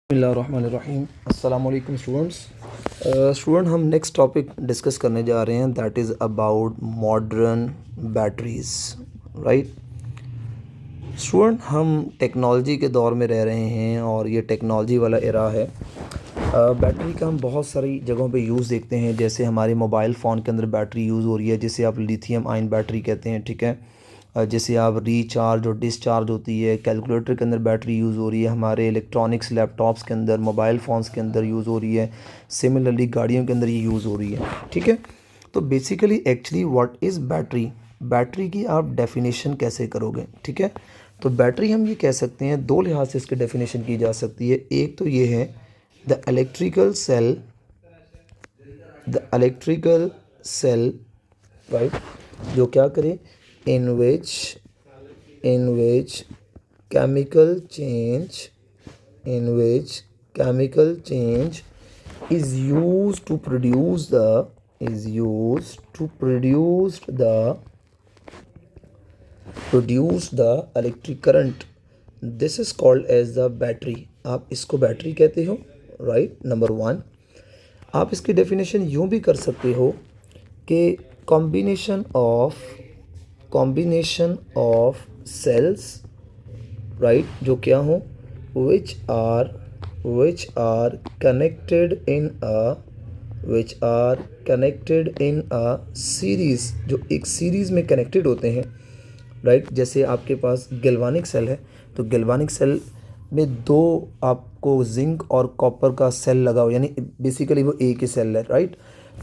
बिस्मिल्लाहिर्रहमानिर्रहीम। अस्सलाम वालेकुम स्टूडेंट्स। हम नेक्स्ट टॉपिक डिस्कस करने जा रहे हैं, that is about modern batteries. Right student, हम टेक्नोलॉजी के दौर में रह रहे हैं और ये टेक्नोलॉजी वाला एरा है। बैटरी का हम बहुत सारी जगहों पे यूज़ देखते हैं, जैसे हमारे मोबाइल फ़ोन के अंदर बैटरी यूज़ हो रही है, जिसे आप लिथियम आयन बैटरी कहते हैं। ठीक है, जैसे आप रिचार्ज और डिस्चार्ज होती है। कैलकुलेटर के अंदर बैटरी यूज़ हो रही है, हमारे इलेक्ट्रॉनिक्स लैपटॉप्स के अंदर, मोबाइल फ़ोन्स के अंदर यूज़ हो रही है। सिमिलरली गाड़ियों के अंदर ये यूज़ हो रही है। ठीक है, तो basically actually what is battery, battery की आप डेफिनेशन कैसे करोगे। ठीक है, तो बैटरी हम ये कह सकते हैं, दो लिहाज से इसकी डेफिनेशन की जा सकती है। एक तो ये है द इलेक्ट्रिकल सेल, राइट, जो क्या करे, in which chemical change in which chemical change is used to produce the electric current. This is called as the battery. आप इसको बैटरी कहते हो, राइट। नंबर वन, आप इसकी डेफिनेशन यूँ भी कर सकते हो कि कॉम्बिनेशन ऑफ सेल्स, राइट, जो क्या हो, which are connected in a series, जो एक सीरीज़ में कनेक्टेड होते हैं। राइट, जैसे आपके पास गैल्वानिक सेल है, तो गैल्वानिक सेल में दो आपको जिंक और कॉपर का सेल लगा हो, यानी बेसिकली वो एक ही सेल है। राइट,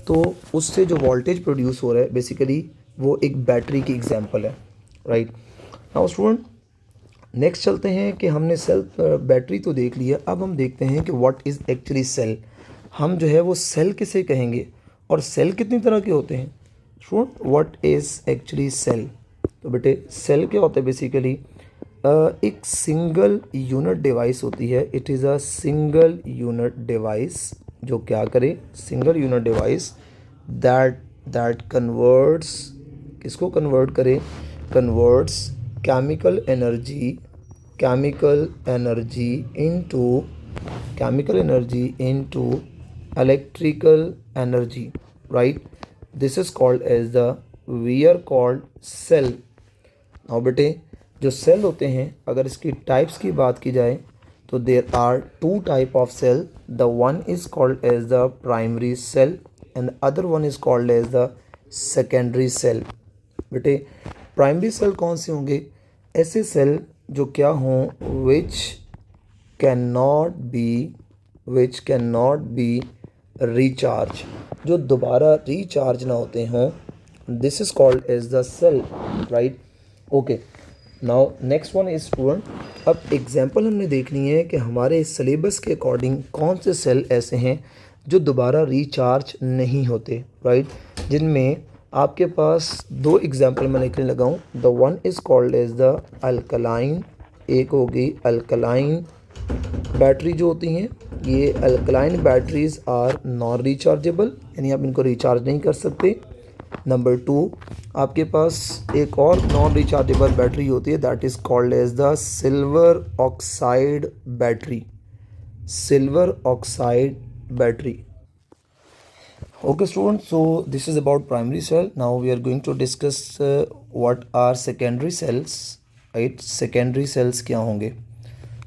तो उससे जो वोल्टेज प्रोड्यूस हो रहा है, बेसिकली वो एक बैटरी की एग्जांपल है। राइट, नाउ स्टूडेंट, नेक्स्ट चलते हैं कि हमने सेल बैटरी तो देख लिया, अब हम देखते हैं कि व्हाट इज़ एक्चुअली सेल। हम जो है वो सेल किसे कहेंगे और सेल कितनी तरह के होते हैं। Student, what is actually cell, तो बेटे सेल क्या होता है, बेसिकली एक सिंगल यूनिट डिवाइस होती है। It is a single unit device, जो क्या करे, single unit device that converts, किसको कन्वर्ट करे, converts chemical energy into electrical energy. Right, this is called as the, we are called cell. now बेटे, जो cell होते हैं, अगर इसकी टाइप्स की बात की जाए तो there are two type of cell. The one is called as the primary cell and the other one is called as the secondary cell. बेटे, प्राइमरी सेल कौन से होंगे, ऐसे सेल जो क्या हों, which can not be recharge, जो दोबारा रिचार्ज ना होते हों, this is called as the cell. Right, okay, now next one is student, अब एग्जाम्पल हमने देखनी है कि हमारे सिलेबस के अकॉर्डिंग कौन से सेल ऐसे हैं जो दोबारा रिचार्ज नहीं होते। राइट, जिनमें आपके पास दो एग्जाम्पल मैं लिखने लगा हूँ। The one is called as the alkaline, एक होगी अल्कलाइन बैटरी जो होती हैं, ये alkaline batteries are non rechargeable, यानी आप इनको रिचार्ज नहीं कर सकते। नंबर टू, आपके पास एक और नॉन रिचार्जेबल बैटरी होती है, that is called as the silver oxide battery. Okay students, so this is about primary cell. Now we are going to discuss what are secondary cells. Right, secondary cells क्या होंगे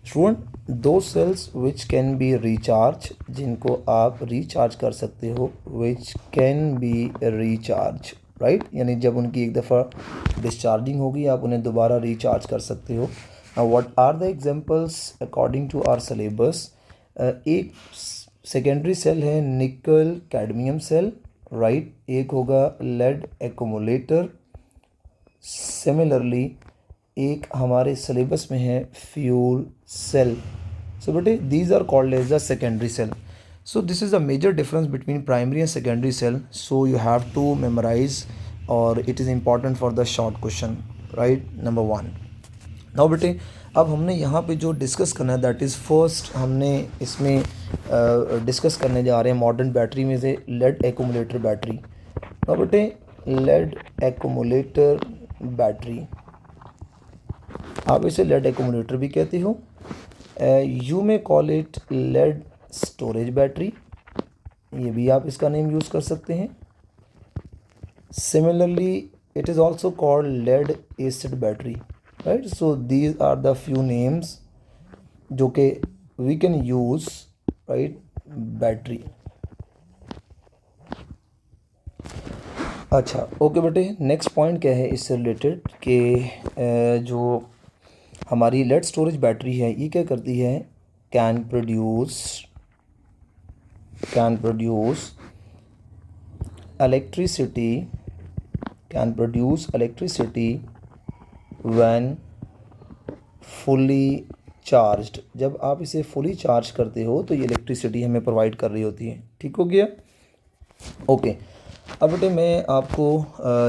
student, दो cells which can be recharged, जिनको आप recharge कर सकते हो, which can be recharged, right, यानी जब उनकी एक दफ़ा discharging होगी आप उन्हें दोबारा recharge कर सकते हो। Now what are the examples according to our syllabus? एक सेकेंडरी सेल है निकल कैडमियम सेल, राइट, एक होगा लेड एक्यूमुलेटर। सिमिलरली एक हमारे सिलेबस में है फ्यूल सेल। सो बेटे, these are called as the secondary cell. So this is the major difference between primary and secondary cell. So you have to memorize और it is important for the short question. Right, number one. Now बेटे, अब हमने यहाँ पे जो discuss करना है, that is first हमने इसमें डिस्कस करने जा रहे हैं मॉडर्न बैटरी में से लेड एक्यूमुलेटर बैटरी। नाउ बेटे, लेड एक्यूमुलेटर बैटरी, आप इसे लेड एक्यूमुलेटर भी कहते हो you may call it lead storage battery, ये भी आप इसका नेम यूज़ कर सकते हैं। Similarly it is also called lead acid battery, right. So these are the few names जो कि we can use, right, battery. अच्छा ओके बेटे, नेक्स्ट पॉइंट क्या है इससे रिलेटेड कि जो हमारी लेड स्टोरेज बैटरी है ये क्या करती है, can produce electricity, can produce electricity when fully charged। जब आप इसे फुली चार्ज करते हो तो ये इलेक्ट्रिसिटी हमें प्रोवाइड कर रही होती है। ठीक हो गया, ओके। अब बेटे मैं आपको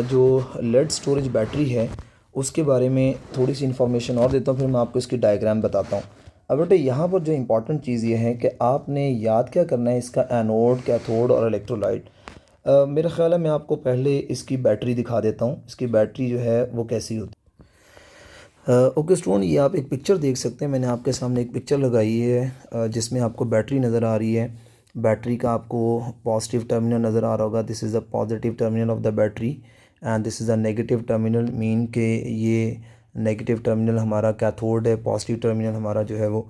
जो लेड स्टोरेज बैटरी है उसके बारे में थोड़ी सी इन्फॉर्मेशन और देता हूँ, फिर मैं आपको इसकी डायग्राम बताता हूँ। अब बेटे यहाँ पर जो इम्पॉर्टेंट चीज़ ये है कि आपने याद क्या करना है, इसका एनोड, कैथोड और इलेक्ट्रोलाइट। मेरा ख्याल है मैं आपको पहले इसकी बैटरी दिखा देता हूँ, इसकी बैटरी जो है वो कैसी होती है। ओके स्टूडेंट, ये आप एक पिक्चर देख सकते हैं, मैंने आपके सामने एक पिक्चर लगाई है जिसमें आपको बैटरी नज़र आ रही है। बैटरी का आपको पॉजिटिव टर्मिनल नज़र आ रहा होगा, this is the positive terminal of the battery and this is the negative terminal, mean के ये नेगेटिव टर्मिनल हमारा कैथोड है, पॉजिटिव टर्मिनल हमारा जो है वो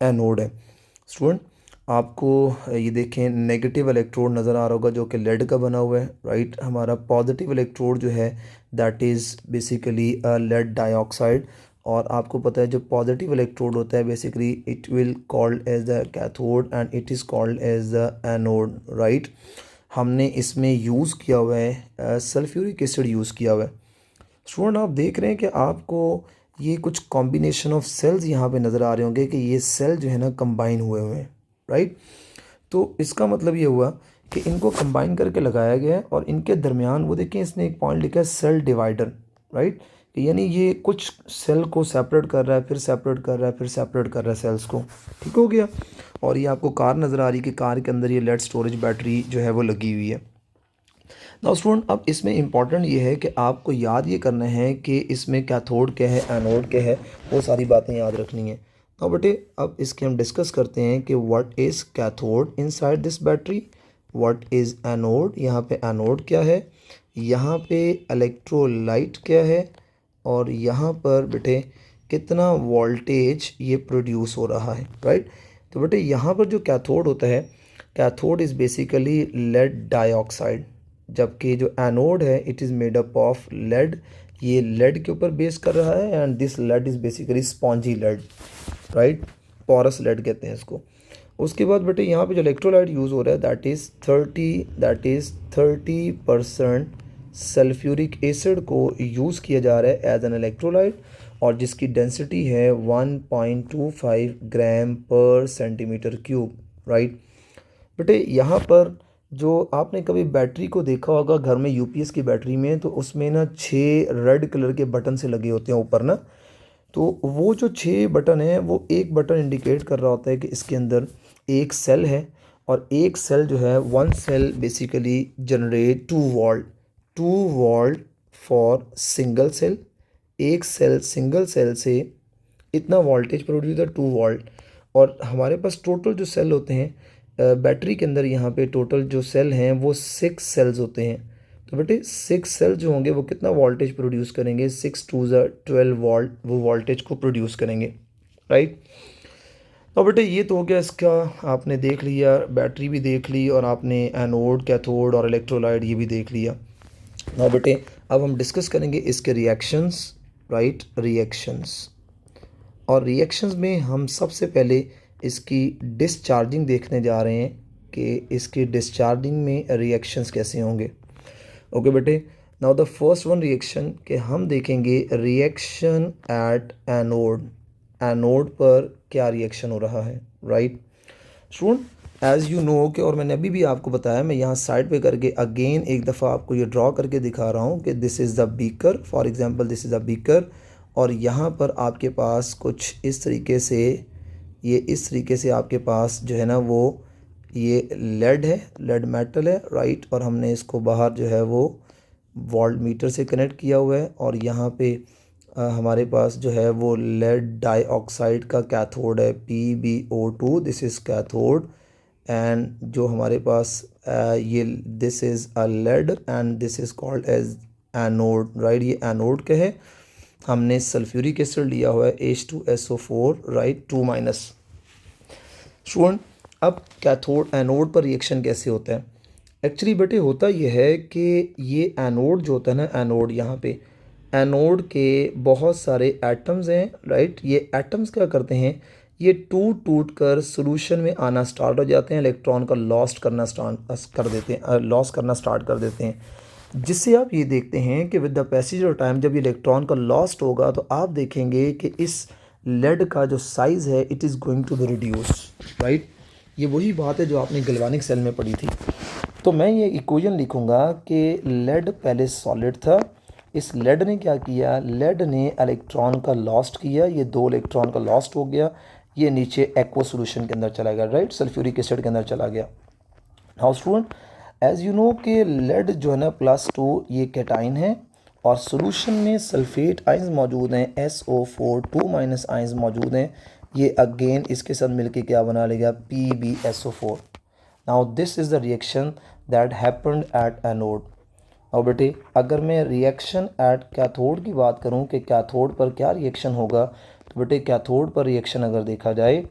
एनोड है। स्टूडेंट आपको ये देखें नेगेटिव इलेक्ट्रोड नज़र आ रहा होगा जो कि लेड का बना हुआ है, राइट। हमारा पॉजिटिव इलेक्ट्रोड जो है that is basically lead dioxide, और आपको पता है जो पॉजिटिव इलेक्ट्रोड होता है basically it will called as the cathode and it is called as the anode, right. हमने इसमें यूज़ किया हुआ है सल्फ्यूरिक एसिड यूज़ किया हुआ है। स्टूडेंट आप देख रहे हैं कि आपको ये कुछ कॉम्बिनेशन ऑफ सेल्स यहाँ पे नज़र आ रहे होंगे कि ये सेल जो है ना कंबाइन हुए हुए हैं, राइट। तो इसका मतलब ये हुआ कि इनको कंबाइन करके लगाया गया है और इनके दरमियान वो देखें इसने एक पॉइंट लिखा है सेल डिवाइडर, राइट। यानी ये कुछ सेल को सेपरेट कर रहा है, फिर सेपरेट कर रहा है, फिर सेपरेट कर रहा है सेल्स को। ठीक हो गया। और ये आपको कार नज़र आ रही है कि कार के अंदर ये लेड स्टोरेज बैटरी जो है वो लगी हुई है। नाउ स्टूडेंट अब इसमें इम्पॉर्टेंट ये है कि आपको याद ये करना है कि इसमें कैथोड क्या है, एनोड क्या है, वो सारी बातें याद रखनी है। तो बेटे अब इसके हम डिस्कस करते हैं कि what is cathode inside this battery, what is anode, यहाँ पे एनोड क्या है, यहाँ पे इलेक्ट्रोलाइट क्या है, और यहाँ पर बेटे कितना वोल्टेज ये प्रोड्यूस हो रहा है, राइट। तो बेटे यहाँ पर जो कैथोड होता है, cathode is basically lead dioxide, जबकि जो एनोड है it is made up of lead, ये लेड के ऊपर बेस कर रहा है and this lead is basically spongy lead, right, porous lead कहते हैं इसको। उसके बाद बेटे यहाँ पे जो इलेक्ट्रोलाइट यूज़ हो रहा है दैट इज़ 30% सल्फ्यूरिक एसिड को यूज़ किया जा रहा है एज एन इलेक्ट्रोलाइट, और जिसकी डेंसिटी है 1.25 ग्राम पर सेंटीमीटर क्यूब, राइट। बेटे यहाँ पर जो आपने कभी बैटरी को देखा होगा घर में यूपीएस की बैटरी में, तो उसमें ना 6 रेड कलर के बटन से लगे होते हैं ऊपर ना, तो वो जो 6 बटन हैं वो एक बटन इंडिकेट कर रहा होता है कि इसके अंदर एक सेल है, और एक सेल जो है one cell basically generate 2 volt for single cell, एक सेल सिंगल सेल से इतना वोल्टेज प्रोड्यूस है 2 वोल्ट। और हमारे पास टोटल जो सेल होते हैं बैटरी के अंदर, यहाँ पे टोटल जो सेल हैं वो 6 सेल्स होते हैं। तो बेटे 6 सेल जो होंगे वो कितना वोल्टेज प्रोड्यूस करेंगे, 6 2 12 वोल्ट वो वोल्टेज को प्रोड्यूस करेंगे, राइट। तो बेटे ये तो हो गया इसका, आपने देख लिया, बैटरी भी देख ली और आपने एनोड, कैथोड और इलेक्ट्रोलाइट ये भी देख लिया। ना बेटे अब हम डिस्कस करेंगे इसके रिएक्शंस, राइट, रिएक्शंस। और रिएक्शंस में हम सबसे पहले इसकी डिस्चार्जिंग देखने जा रहे हैं कि इसकी डिस्चार्जिंग में रिएक्शंस कैसे होंगे। ओके बेटे, now the first one reaction कि हम देखेंगे रिएक्शन एट एनोड, एनोड पर क्या रिएक्शन हो रहा है, right. Student as you know कि, और मैंने अभी भी आपको बताया, मैं यहाँ साइड पे करके अगेन एक दफ़ा आपको ये ड्रॉ करके दिखा रहा हूँ कि this is the beaker, for example this is the beaker, और यहाँ पर आपके पास कुछ इस तरीके से, ये इस तरीके से आपके पास जो है ना वो ये लेड है, लेड मेटल है, राइट। और हमने इसको बाहर जो है वो वोल्ट मीटर से कनेक्ट किया हुआ है, और यहाँ पे हमारे पास जो है वो लेड डाइऑक्साइड का कैथोड है PbO2, this is cathode. And जो हमारे पास ये this is a lead and this is called as anode, right. ये एनोड का है। हमने सल्फ्यूरिक एसिड लिया हुआ है H2SO4, राइट, 2-। स्टूडेंट, अब कैथोड एनोड पर रिएक्शन कैसे होता है? एक्चुअली बेटे होता यह है कि ये एनोड जो होता है ना, एनोड, यहाँ पे एनोड के बहुत सारे एटम्स हैं, राइट। ये एटम्स क्या करते हैं, ये टूट टूट कर सोल्यूशन में आना स्टार्ट हो जाते हैं, इलेक्ट्रॉन का लॉस्ट करना स्टार्ट कर देते हैं, लॉस करना स्टार्ट कर देते हैं। जिससे आप ये देखते हैं कि with the passage of time जब ये इलेक्ट्रॉन का लॉस्ट होगा तो आप देखेंगे कि इस लेड का जो साइज़ है it is going to be reduce, right. ये वही बात है जो आपने गैल्वेनिक सेल में पढ़ी थी। तो मैं ये इक्वेशन लिखूंगा कि लेड पहले सॉलिड था, इस लेड ने क्या किया, लेड ने इलेक्ट्रॉन का लॉस्ट किया, ये 2 इलेक्ट्रॉन का लॉस्ट हो गया, ये नीचे एक्वा सॉल्यूशन के अंदर चला गया, राइट, सल्फ्यूरिक एसिड के अंदर चला गया। Now student, as you know कि लेड जो है ना +2 ये कैटाइन है और सॉल्यूशन में सल्फेट आयंस मौजूद हैं, SO4 2- आयंस मौजूद हैं। ये अगेन इसके साथ मिलके क्या बना लेगा, PbSO4। Now this is the reaction that happened at anode. और बेटे अगर मैं रिएक्शन एट कैथोड की बात करूं कि कैथोड पर क्या रिएक्शन होगा, तो बेटे कैथोड पर रिएक्शन अगर देखा जाए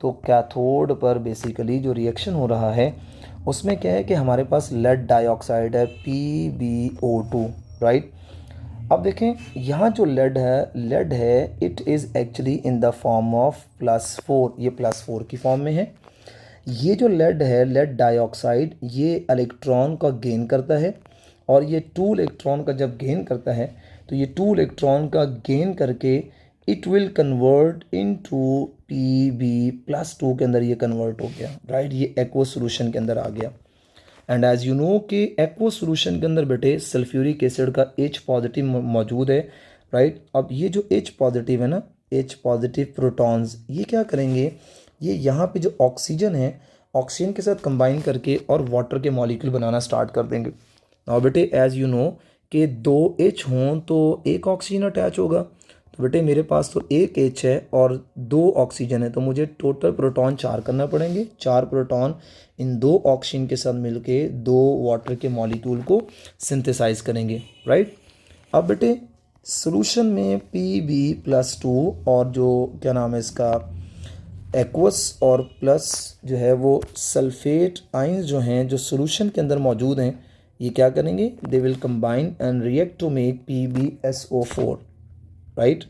तो कैथोड पर बेसिकली जो रिएक्शन हो रहा है उसमें क्या है कि हमारे पास लेड डाइऑक्साइड है PbO2, राइट। अब देखें यहाँ जो लेड है it is actually in the form of +4, ये +4 की फॉर्म में है। ये जो लेड है, लेड डाइऑक्साइड, ये इलेक्ट्रॉन का गेन करता है और ये 2 इलेक्ट्रॉन का जब गेन करता है तो ये 2 इलेक्ट्रॉन का गेन करके it will convert into Pb+2 के अंदर ये कन्वर्ट हो गया, राइट। ये एक्वा सॉल्यूशन के अंदर आ गया। एंड एज यू नो कि एक्वा सॉल्यूशन के अंदर बेटे सल्फ्यूरिक एसिड का H पॉजिटिव मौजूद है, राइट। अब ये जो H पॉजिटिव है ना, H पॉजिटिव प्रोटॉन्स ये क्या करेंगे, ये यहाँ पे जो ऑक्सीजन है ऑक्सीजन के साथ कंबाइन करके और वाटर के मॉलिक्यूल बनाना स्टार्ट कर देंगे। और बेटे एज यू नो कि 2 H हों तो एक ऑक्सीजन अटैच होगा, तो बेटे मेरे पास तो एक H है और 2 ऑक्सीजन है, तो मुझे टोटल प्रोटॉन 4 करना पड़ेंगे। 4 प्रोटॉन इन 2 ऑक्सीजन के साथ मिलके 2 वाटर के मॉलिक्यूल को सिंथेसाइज करेंगे, राइट। अब बेटे सॉल्यूशन में Pb+2 और जो क्या नाम है इसका एक्वस और प्लस जो है वो सल्फेट आइंस जो हैं जो सॉल्यूशन के अंदर मौजूद हैं, ये क्या करेंगे, they will combine and react to make PbSO4, right.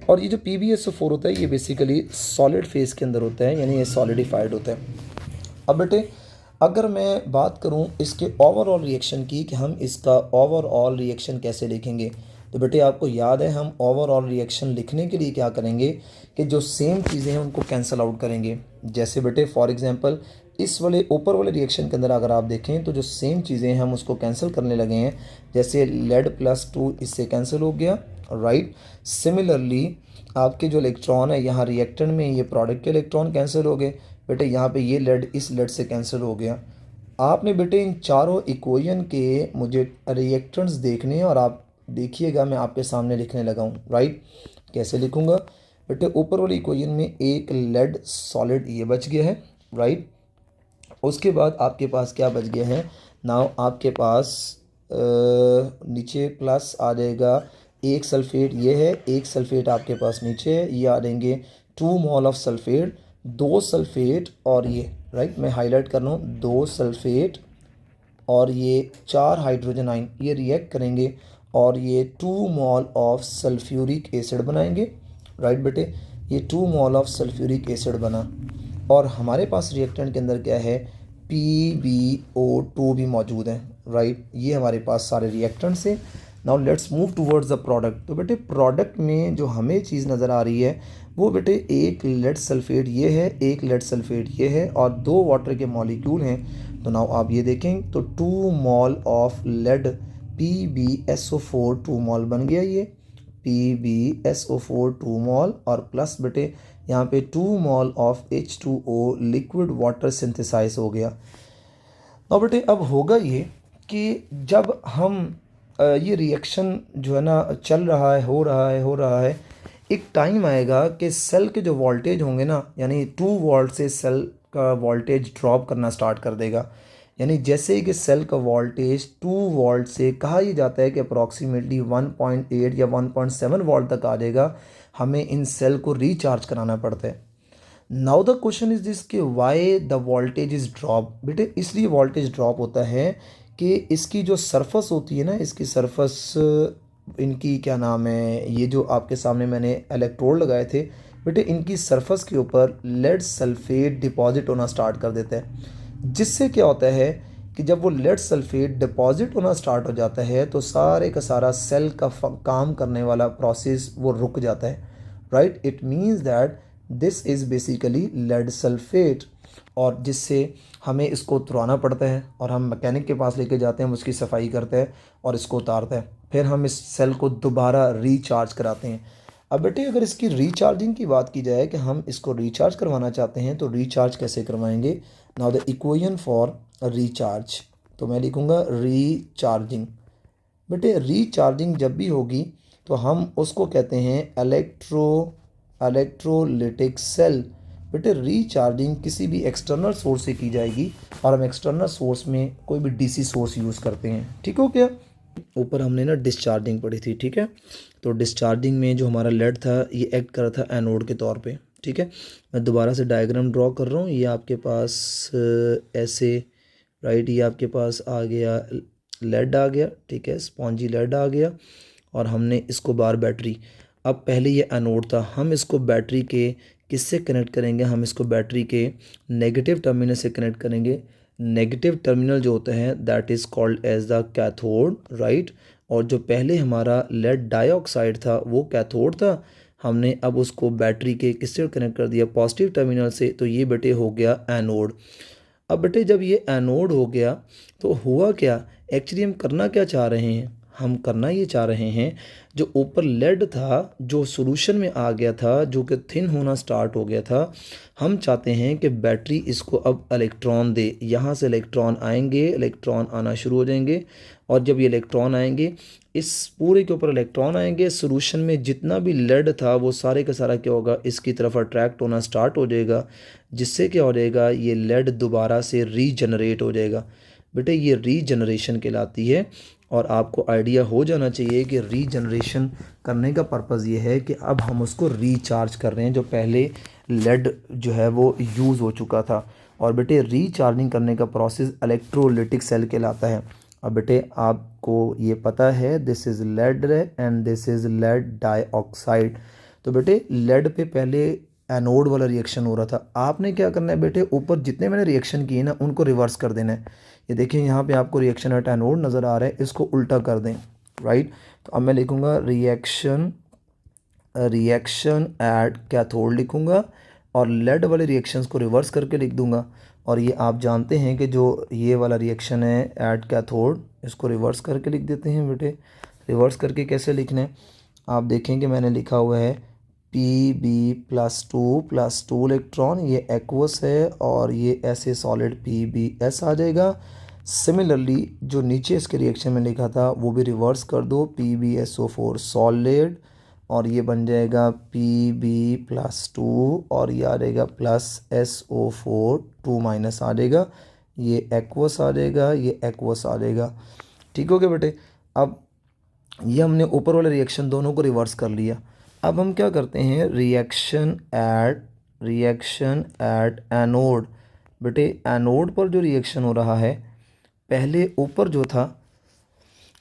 और ये जो PbSO4 होता है ये बेसिकली सॉलिड फेज के अंदर होता है, यानी ये सॉलिडिफाइड होता है। अब बेटे अगर मैं बात करूं इसके ओवरऑल रिएक्शन की कि हम इसका ओवरऑल रिएक्शन कैसे लिखेंगे, तो बेटे आपको याद है हम ओवरऑल रिएक्शन लिखने के लिए क्या करेंगे कि जो सेम चीज़ें हैं उनको कैंसिल आउट करेंगे। जैसे बेटे फॉर एग्जांपल इस वाले ऊपर वाले रिएक्शन के अंदर अगर आप देखें तो जो सेम चीज़ें हैं हम उसको कैंसिल करने लगे हैं, जैसे लेड +2 इससे कैंसिल हो गया, राइट। सिमिलरली आपके जो इलेक्ट्रॉन है यहाँ रिएक्टेंट में ये प्रोडक्ट के इलेक्ट्रॉन कैंसिल हो गए, बेटे यहाँ पे ये लेड इस लेड से कैंसिल हो गया। आपने बेटे इन चारों इक्वेशन के मुझे रिएक्टेंट्स देखने हैं और आप देखिएगा मैं आपके सामने लिखने लगा हूँ, राइट। कैसे लिखूँगा बेटे, ऊपर वाली इक्वेशन में एक लेड सॉलिड ये बच गया है, राइट। उसके बाद आपके पास क्या बच गया है, नाउ आपके पास नीचे प्लस आ जाएगा, एक सल्फेट ये है, एक सल्फेट आपके पास नीचे है, ये आ जाएंगे 2 मोल ऑफ सल्फेट, 2 सल्फेट और ये, राइट, मैं हाईलाइट कर रहा हूँ 2 सल्फेट और ये 4 हाइड्रोजन आयन ये रिएक्ट करेंगे और ये 2 मोल ऑफ सल्फ्यूरिक एसिड बनाएंगे, राइट बेटे। ये 2 मोल ऑफ सल्फ्यूरिक एसिड बना और हमारे पास रिएक्टेंट के अंदर क्या है, PbO2 भी मौजूद है, राइट। ये हमारे पास सारे रिएक्टेंट्स हैं। Now let's move towards the product. तो बेटे प्रोडक्ट में जो हमें चीज़ नज़र आ रही है वो बेटे एक लेड सल्फेट ये है, एक लेड सल्फेट ये है और 2 वाटर के मॉलिक्यूल हैं। तो नाउ आप ये देखें तो 2 मोल ऑफ लेड PbSO4 2 मोल बन गया, ये PbSO4 2 मोल और प्लस बेटे यहाँ पे 2 mole of H2O liquid water synthesise हो गया। अब बेटे अब होगा ये कि जब हम ये रिएक्शन जो है ना चल रहा है, हो रहा है, एक टाइम आएगा कि सेल के जो वोल्टेज होंगे ना, यानी 2 वोल्ट से सेल का वोल्टेज ड्रॉप करना स्टार्ट कर देगा। यानी जैसे ही कि सेल का वोल्टेज 2 वोल्ट से, कहा यह जाता है कि अप्रॉक्सीमेटली 1.8 या 1.7 वोल्ट तक आ जाएगा, हमें इन सेल को रिचार्ज कराना पड़ता है। Now the question is this कि why the voltage is drop. बेटे इसलिए वोल्टेज ड्रॉप होता है कि इसकी जो सरफस होती है ना, इसकी सरफस, इनकी क्या नाम है, ये जो आपके सामने मैंने इलेक्ट्रोड लगाए थे बेटे, इनकी सरफस के ऊपर लेड सल्फेट डिपॉजिट होना स्टार्ट कर देता है। जिससे क्या होता है कि जब वो लेड सल्फेट डिपॉजिट होना स्टार्ट हो जाता है तो सारे का सारा सेल का काम करने वाला प्रोसेस वो रुक जाता है। Right, it means that this is basically lead sulphate, और जिससे हमें इसको उतरवाना पड़ता है और हम मैकेनिक के पास लेके जाते हैं, हम उसकी सफाई करते हैं और इसको उतारते हैं, फिर हम इस सेल को दोबारा रिचार्ज कराते हैं। अब बेटे अगर इसकी रिचार्जिंग की बात की जाए कि हम इसको रिचार्ज करवाना चाहते हैं तो रिचार्ज कैसे करवाएंगे। Now the equation for recharge, तो मैं लिखूँगा रिचार्जिंग। बेटे रिचार्जिंग जब भी होगी तो हम उसको कहते हैं इलेक्ट्रोलिटिक सेल। बेटे रिचार्जिंग किसी भी एक्सटर्नल सोर्स से की जाएगी और हम एक्सटर्नल सोर्स में कोई भी डीसी सोर्स यूज़ करते हैं। ठीक हो क्या। ऊपर हमने ना डिस्चार्जिंग पढ़ी थी, ठीक है। तो डिस्चार्जिंग में जो हमारा लेड था ये एक्ट कर रहा था एनोड के तौर पे, ठीक है। मैं दोबारा से डायग्राम ड्रॉ कर रहा हूँ। ये आपके पास ऐसे, राइट, ये आपके पास आ गया लेड आ गया, ठीक है, स्पॉन्जी लेड आ गया, और हमने इसको बार बैटरी। अब पहले ये एनोड था, हम इसको बैटरी के किससे कनेक्ट करेंगे, हम इसको बैटरी के नेगेटिव टर्मिनल से कनेक्ट करेंगे। नेगेटिव टर्मिनल जो होता है that is called as the cathode, right. और जो पहले हमारा लेड डाइऑक्साइड था वो कैथोड था, हमने अब उसको बैटरी के किससे कनेक्ट कर दिया, पॉजिटिव टर्मिनल से, तो ये बेटे हो गया एनोड। अब बेटे जब ये एनोड हो गया तो हुआ क्या, एक्चुअली हम करना क्या चाह रहे हैं, हम करना ये चाह रहे हैं जो ऊपर लेड था जो सॉल्यूशन में आ गया था, जो कि थिन होना स्टार्ट हो गया था, हम चाहते हैं कि बैटरी इसको अब इलेक्ट्रॉन दे। यहाँ से इलेक्ट्रॉन आएंगे, इलेक्ट्रॉन आना शुरू हो जाएंगे, और जब ये इलेक्ट्रॉन आएंगे, इस पूरे के ऊपर इलेक्ट्रॉन आएंगे, सॉल्यूशन में जितना भी लेड था वो सारे का सारा क्या होगा, इसकी तरफ अट्रैक्ट होना स्टार्ट हो जाएगा, जिससे क्या हो जाएगा, ये लेड दोबारा से रीजनरेट हो जाएगा। बेटे ये रीजनरेशन कहलाती है, और आपको आइडिया हो जाना चाहिए कि रीजनरेशन करने का पर्पज़ ये है कि अब हम उसको रिचार्ज कर रहे हैं, जो पहले लेड जो है वो यूज़ हो चुका था। और बेटे रिचार्जिंग करने का प्रोसेस इलेक्ट्रोलिटिक सेल कहलाता है। अब बेटे आपको ये पता है this is lead and this is lead dioxide. तो बेटे लेड पे पहले एनोड वाला रिएक्शन हो रहा था, आपने क्या करना है बेटे, ऊपर जितने मैंने रिएक्शन किए ना उनको रिवर्स कर देना है। ये देखिए यहाँ पे आपको रिएक्शन एट एनोड नज़र आ रहा है, इसको उल्टा कर दें, राइट। तो अब मैं लिखूँगा रिएक्शन एट कैथोड लिखूँगा, और लेड वाले रिएक्शंस को रिवर्स करके लिख दूँगा। और ये आप जानते हैं कि जो ये वाला रिएक्शन है एट कैथोड, इसको रिवर्स करके लिख देते हैं बेटे। रिवर्स करके कैसे लिखना है, आप देखेंगे मैंने लिखा हुआ है Pb+2 इलेक्ट्रॉन, ये एक्वस है, और ये ऐसे सॉलिड Pbs आ जाएगा। सिमिलरली जो नीचे इसके रिएक्शन में लिखा था वो भी रिवर्स कर दो, PbSO4 सॉलिड, और ये बन जाएगा Pb+2, और ये आ जाएगा +SO4 2 माइनस आ जाएगा, ये एक्वस आ जाएगा, ये एक्वस आ जाएगा। ठीक हो गया बेटे। अब ये हमने ऊपर वाले रिएक्शन दोनों को रिवर्स कर लिया। अब हम क्या करते हैं, रिएक्शन एट एनोड। बेटे एनोड पर जो रिएक्शन हो रहा है, पहले ऊपर जो था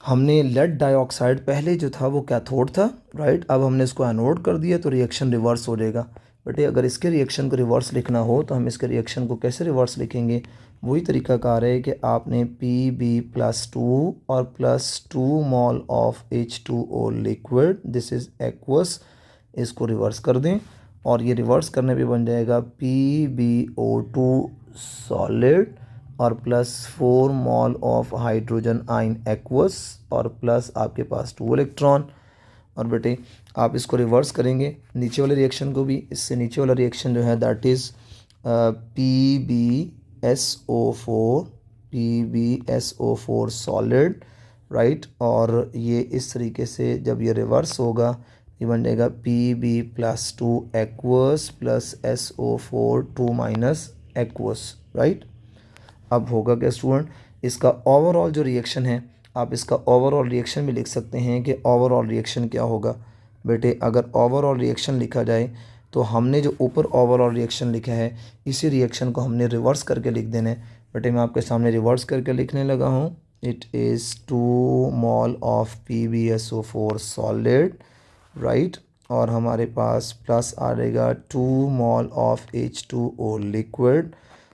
हमने लेड डाइऑक्साइड, पहले जो था वो कैथोड था, राइट। अब हमने इसको एनोड कर दिया तो रिएक्शन रिवर्स हो जाएगा। बेटे अगर इसके रिएक्शन को रिवर्स लिखना हो तो हम इसके रिएक्शन को कैसे रिवर्स लिखेंगे, वही तरीकाकार है कि आपने Pb+2 और +2 mole of H2O liquid, this is aqueous, इसको रिवर्स कर दें, और ये रिवर्स करने पे बन जाएगा PbO2 सॉलिड, और +4 mole of hydrogen ion aqueous, और प्लस आपके पास 2 इलेक्ट्रॉन। और बेटे आप इसको रिवर्स करेंगे नीचे वाले रिएक्शन को भी, इससे नीचे वाला रिएक्शन जो है that is PbSO4 solid, right. और ये इस तरीके से जब ये रिवर्स होगा, ये बन जाएगा Pb+2 aqueous plus SO4 2 minus aqueous, right. अब होगा क्या स्टूडेंट, इसका ओवरऑल जो रिएक्शन है, आप इसका ओवरऑल रिएक्शन भी लिख सकते हैं कि ओवरऑल रिएक्शन क्या होगा। बेटे अगर ओवरऑल रिएक्शन लिखा जाए तो हमने जो ऊपर ओवरऑल रिएक्शन लिखा है इसी रिएक्शन को हमने रिवर्स करके लिख देना है। बेटे मैं आपके सामने रिवर्स करके लिखने लगा हूँ। It is 2 mole of PbSO4 solid, right. और हमारे पास प्लस आ जाएगा 2 मोल ऑफ H2O लिक्विड,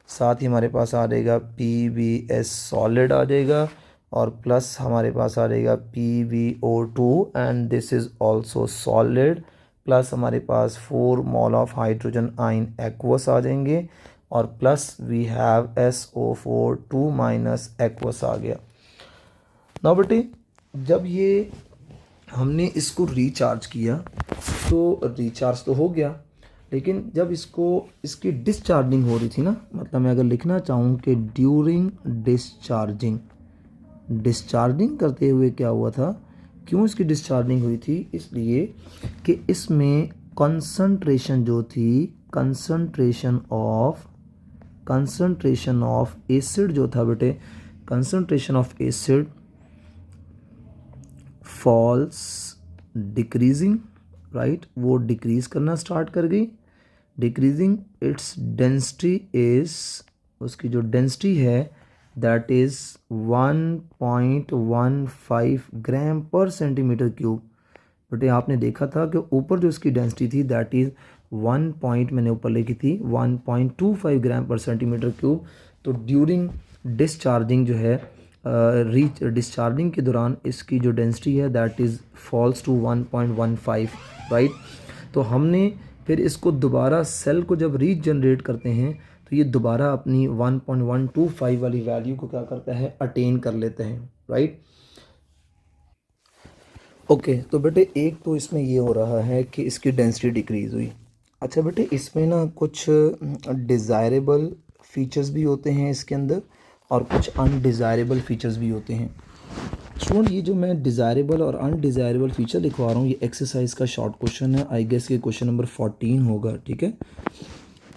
साथ ही हमारे पास आ जाएगा PbS सॉलिड आ जाएगा, और प्लस हमारे पास आ जाएगा PbO2 and this is also solid, plus हमारे पास 4 mole of hydrogen ion aqueous आ जाएंगे, और plus we have SO4 2 minus aqueous आ गया। ना बेटे जब ये हमने इसको रिचार्ज किया तो रिचार्ज तो हो गया, लेकिन जब इसकी डिस्चार्जिंग हो रही थी ना, मतलब मैं अगर लिखना चाहूँ कि ड्यूरिंग डिस्चार्जिंग करते हुए क्या हुआ था, क्यों इसकी डिस्चार्जिंग हुई थी, इसलिए कि इसमें कंसंट्रेशन जो थी, कंसंट्रेशन ऑफ एसिड जो था बेटे, concentration of acid falls decreasing, right, वो डिक्रीज करना स्टार्ट कर गई। डिक्रीजिंग इट्स डेंसिटी इज, उसकी जो डेंसिटी है दैट इज़ 1.15 ग्राम पर सेंटीमीटर क्यूब। बेटे आपने देखा था कि ऊपर जो इसकी डेंसिटी थी दैट इज़ 1 पॉइंट, मैंने ऊपर लिखी थी 1.25 ग्राम पर सेंटीमीटर क्यूब। तो ड्यूरिंग डिस्चार्जिंग जो है, डिस्चार्जिंग के दौरान इसकी जो डेंसिटी है that is falls to 1.15, right. तो हमने फिर इसको दोबारा सेल को जब रीजनरेट करते हैं तो ये दोबारा अपनी 1.125 वाली वैल्यू को क्या करता है, अटेन कर लेते हैं, राइट। ओके तो बेटे एक तो इसमें ये हो रहा है कि इसकी डेंसिटी डिक्रीज़ हुई। अच्छा बेटे इसमें ना कुछ डिज़ायरेबल फीचर्स भी होते हैं इसके अंदर, और कुछ अनडिज़ायरेबल फीचर्स भी होते हैं। स्टूडेंट ये जो मैं डिज़ायरेबल और अनडिज़ायरेबल फीचर लिखवा रहा हूँ, ये एक्सरसाइज का शॉर्ट क्वेश्चन है, आई गेस के क्वेश्चन नंबर 14 होगा, ठीक है।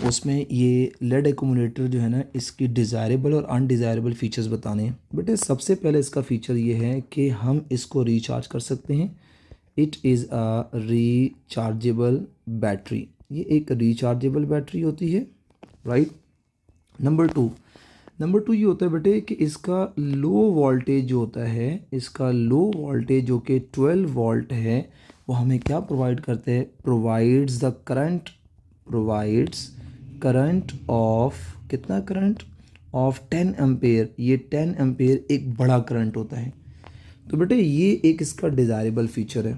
उसमें ये लेड एक्यूमुलेटर जो है ना, इसकी डिज़ायरेबल और अनडिज़ायरेबल फीचर्स बताने हैं। बेटे सबसे पहले इसका फ़ीचर ये है कि हम इसको रिचार्ज कर सकते हैं। It is a rechargeable battery, ये एक रिचार्जेबल बैटरी होती है, राइट। नंबर टू ये होता है बेटे कि इसका लो वोल्टेज जो होता है, इसका लो वोल्टेज जो कि 12 वोल्ट है, वो हमें क्या प्रोवाइड करते हैं, प्रोवाइड्स करंट ऑफ, कितना करंट ऑफ 10 एम्पेयर। ये 10 एम्पेयर एक बड़ा करंट होता है। तो बेटे ये एक इसका डिज़ायरेबल फीचर है।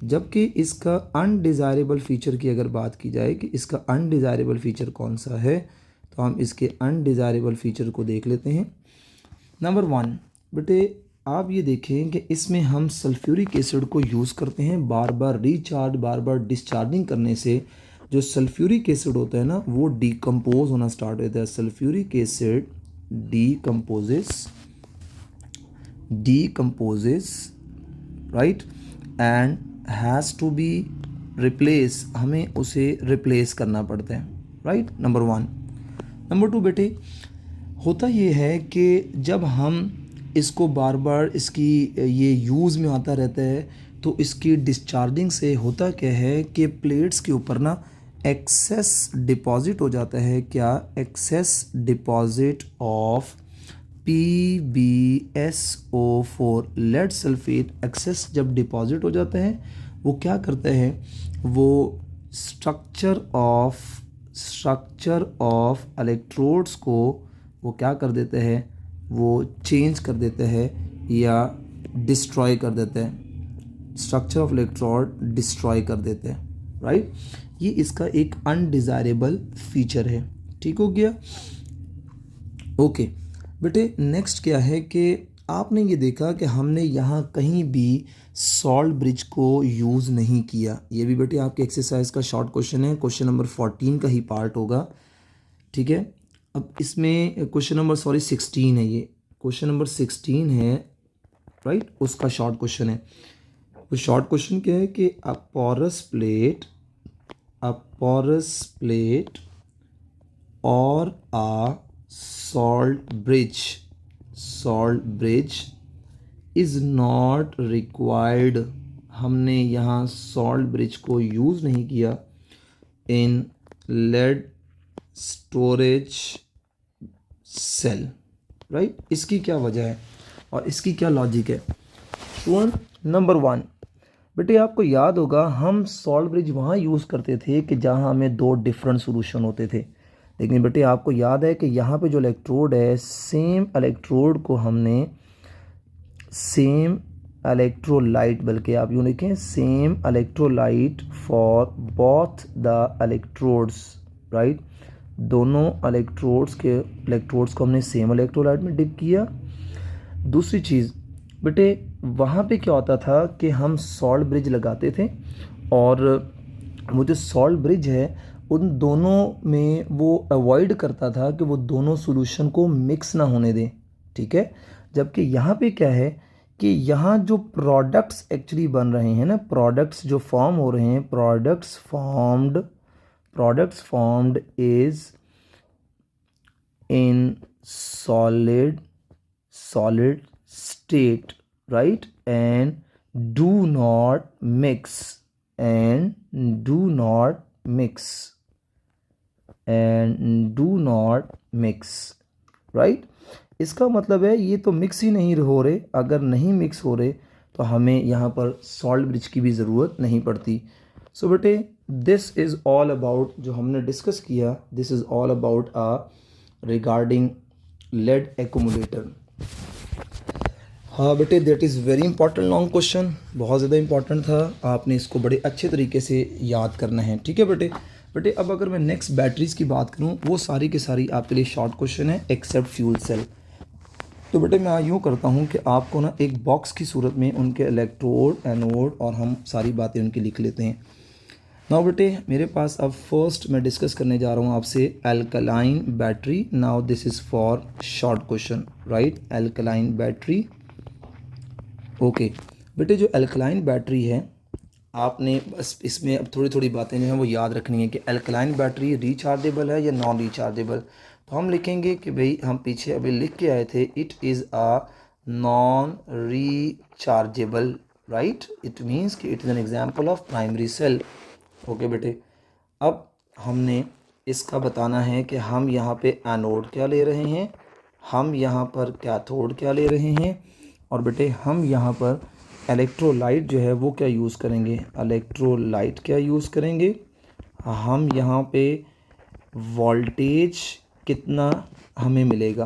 जबकि इसका अनडिज़ायरेबल फीचर की अगर बात की जाए कि इसका अनडिज़ायरेबल फीचर कौन सा है, तो हम इसके अनडिज़ायरेबल फीचर को देख लेते हैं। नंबर 1 बेटे आप ये देखें कि इसमें हम सल्फ्यूरिक एसिड को यूज़ करते हैं। बार बार रिचार्ज, बार बार डिस्चार्जिंग करने से जो सल्फ्यूरिक एसिड होता है ना, वो डिकम्पोज होना स्टार्ट होता है। Sulphuric acid decomposes, right, and has to be replace, हमें उसे रिप्लेस करना पड़ता है, राइट। नंबर 1। नंबर 2 बेटे होता ये है कि जब हम इसको बार बार इसकी ये यूज़ में आता रहता है तो इसकी डिस्चार्जिंग से होता क्या है कि प्लेट्स के ऊपर ना एक्सेस डिपॉजिट हो जाता है। क्या? Excess deposit of PbSO4 lead sulphate excess जब डिपॉजिट हो जाता है, वो क्या करता है, वो स्ट्रक्चर ऑफ इलेक्ट्रोड्स को वो क्या कर देता है, वो चेंज कर देता है या डिस्ट्रॉय कर देता है। स्ट्रक्चर ऑफ इलेक्ट्रोड डिस्ट्रॉय कर देते हैं, राइट। ये इसका एक अनडिज़ायरेबल फीचर है, ठीक हो गया। ओके बेटे नेक्स्ट क्या है कि आपने ये देखा कि हमने यहाँ कहीं भी सॉल्ट ब्रिज को यूज़ नहीं किया। ये भी बेटे आपके एक्सरसाइज का शॉर्ट क्वेश्चन है, क्वेश्चन नंबर 14 का ही पार्ट होगा, ठीक है। अब इसमें क्वेश्चन नंबर 16 है, ये क्वेश्चन नंबर 16 है। राइट, उसका शॉर्ट क्वेश्चन है। वो शॉर्ट क्वेश्चन क्या है कि अ पोरस प्लेट और a salt bridge is not required। हमने यहाँ सॉल्ट ब्रिज को यूज़ नहीं किया इन लेड स्टोरेज सेल, राइट। इसकी क्या वजह है और इसकी क्या लॉजिक है? स्टूडेंट नंबर 1, बेटे आपको याद होगा हम सॉल्ट ब्रिज वहाँ यूज़ करते थे कि जहाँ हमें दो डिफरेंट सॉल्यूशन होते थे। लेकिन बेटे आपको याद है कि यहाँ पे जो इलेक्ट्रोड है, सेम इलेक्ट्रोड को हमने सेम इलेक्ट्रोलाइट, बल्कि आप यूँ लिखें same electrolyte for both the electrodes, right. दोनों इलेक्ट्रोड्स को हमने सेम इलेक्ट्रोलाइट में डिप किया। दूसरी चीज़ बेटे, वहाँ पे क्या होता था कि हम सॉल्ट ब्रिज लगाते थे और वो जो सॉल्ट ब्रिज है उन दोनों में वो अवॉइड करता था कि वो दोनों सॉल्यूशन को मिक्स ना होने दें, ठीक है। जबकि यहाँ पे क्या है कि यहाँ जो प्रोडक्ट्स एक्चुअली बन रहे हैं ना, प्रोडक्ट्स जो फॉर्म हो रहे हैं, products formed is in solid state, right, and do not mix right। इसका मतलब है ये तो मिक्स ही नहीं हो रहे। अगर नहीं मिक्स हो रहे तो हमें यहाँ पर सॉल्ट ब्रिज की भी ज़रूरत नहीं पड़ती। सो बेटे दिस इज़ ऑल अबाउट, जो हमने डिस्कस किया, this is all about regarding lead accumulator. हाँ बेटे, that is very important long question, बहुत ज़्यादा इंपॉर्टेंट था। आपने इसको बड़े अच्छे तरीके से याद करना है, ठीक है बेटे। अब अगर मैं नेक्स्ट बैटरीज़ की बात करूँ, वो सारी की सारी आपके लिए शॉर्ट क्वेश्चन है एक्सेप्ट फ्यूल सेल। तो बेटे मैं यूँ करता हूँ कि आपको ना एक बॉक्स की सूरत में उनके इलेक्ट्रोड, एनोड और हम सारी बातें उनकी लिख लेते हैं। नाउ बेटे मेरे पास अब फर्स्ट मैं डिस्कस करने जा रहा हूँ आपसे alkaline battery. Now this is for short question, right, alkaline battery. Okay बेटे, जो एल्कलाइन बैटरी है आपने बस इसमें अब थोड़ी थोड़ी बातें जो हैं वो याद रखनी है कि एल्कलाइन बैटरी रिचार्जेबल है या नॉन रिचार्जेबल। तो हम लिखेंगे कि भाई हम पीछे अभी लिख के आए थे, it is a non rechargeable, right. It means कि it is an example of primary cell. Okay बेटे, अब हमने इसका बताना है कि हम यहाँ पे एनोड क्या ले रहे हैं, हम यहाँ पर कैथोड क्या ले रहे हैं, और बेटे हम यहाँ पर इलेक्ट्रोलाइट जो है वो क्या यूज़ करेंगे, इलेक्ट्रोलाइट क्या यूज़ करेंगे। हम यहाँ पे वोल्टेज कितना हमें मिलेगा।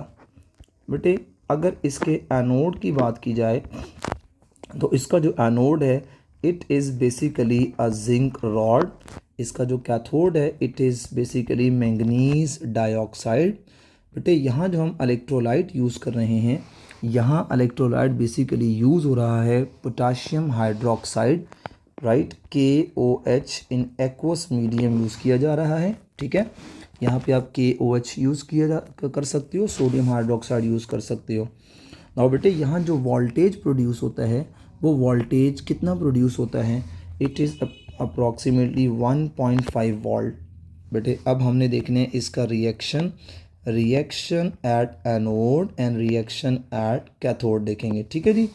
बेटे अगर इसके एनोड की बात की जाए तो इसका जो एनोड है it is basically a zinc rod. इसका जो कैथोड है it is basically manganese dioxide. बेटे यहाँ जो हम इलेक्ट्रोलाइट यूज़ कर रहे हैं, यहाँ इलेक्ट्रोलाइट बेसिकली यूज़ हो रहा है potassium hydroxide, right, KOH in aqueous medium use किया जा रहा है, ठीक है। यहाँ पे आप KOH यूज़ कर सकते हो, सोडियम हाइड्रोक्साइड यूज़ कर सकते हो। और बेटे यहाँ जो वोल्टेज प्रोड्यूस होता है वो वोल्टेज कितना प्रोड्यूस होता है, इट इज़ अप्रॉक्सीमेटली 1.5 वोल्ट। बेटे अब हमने देखने इसका reaction at anode and reaction at cathode देखेंगे, ठीक है जी।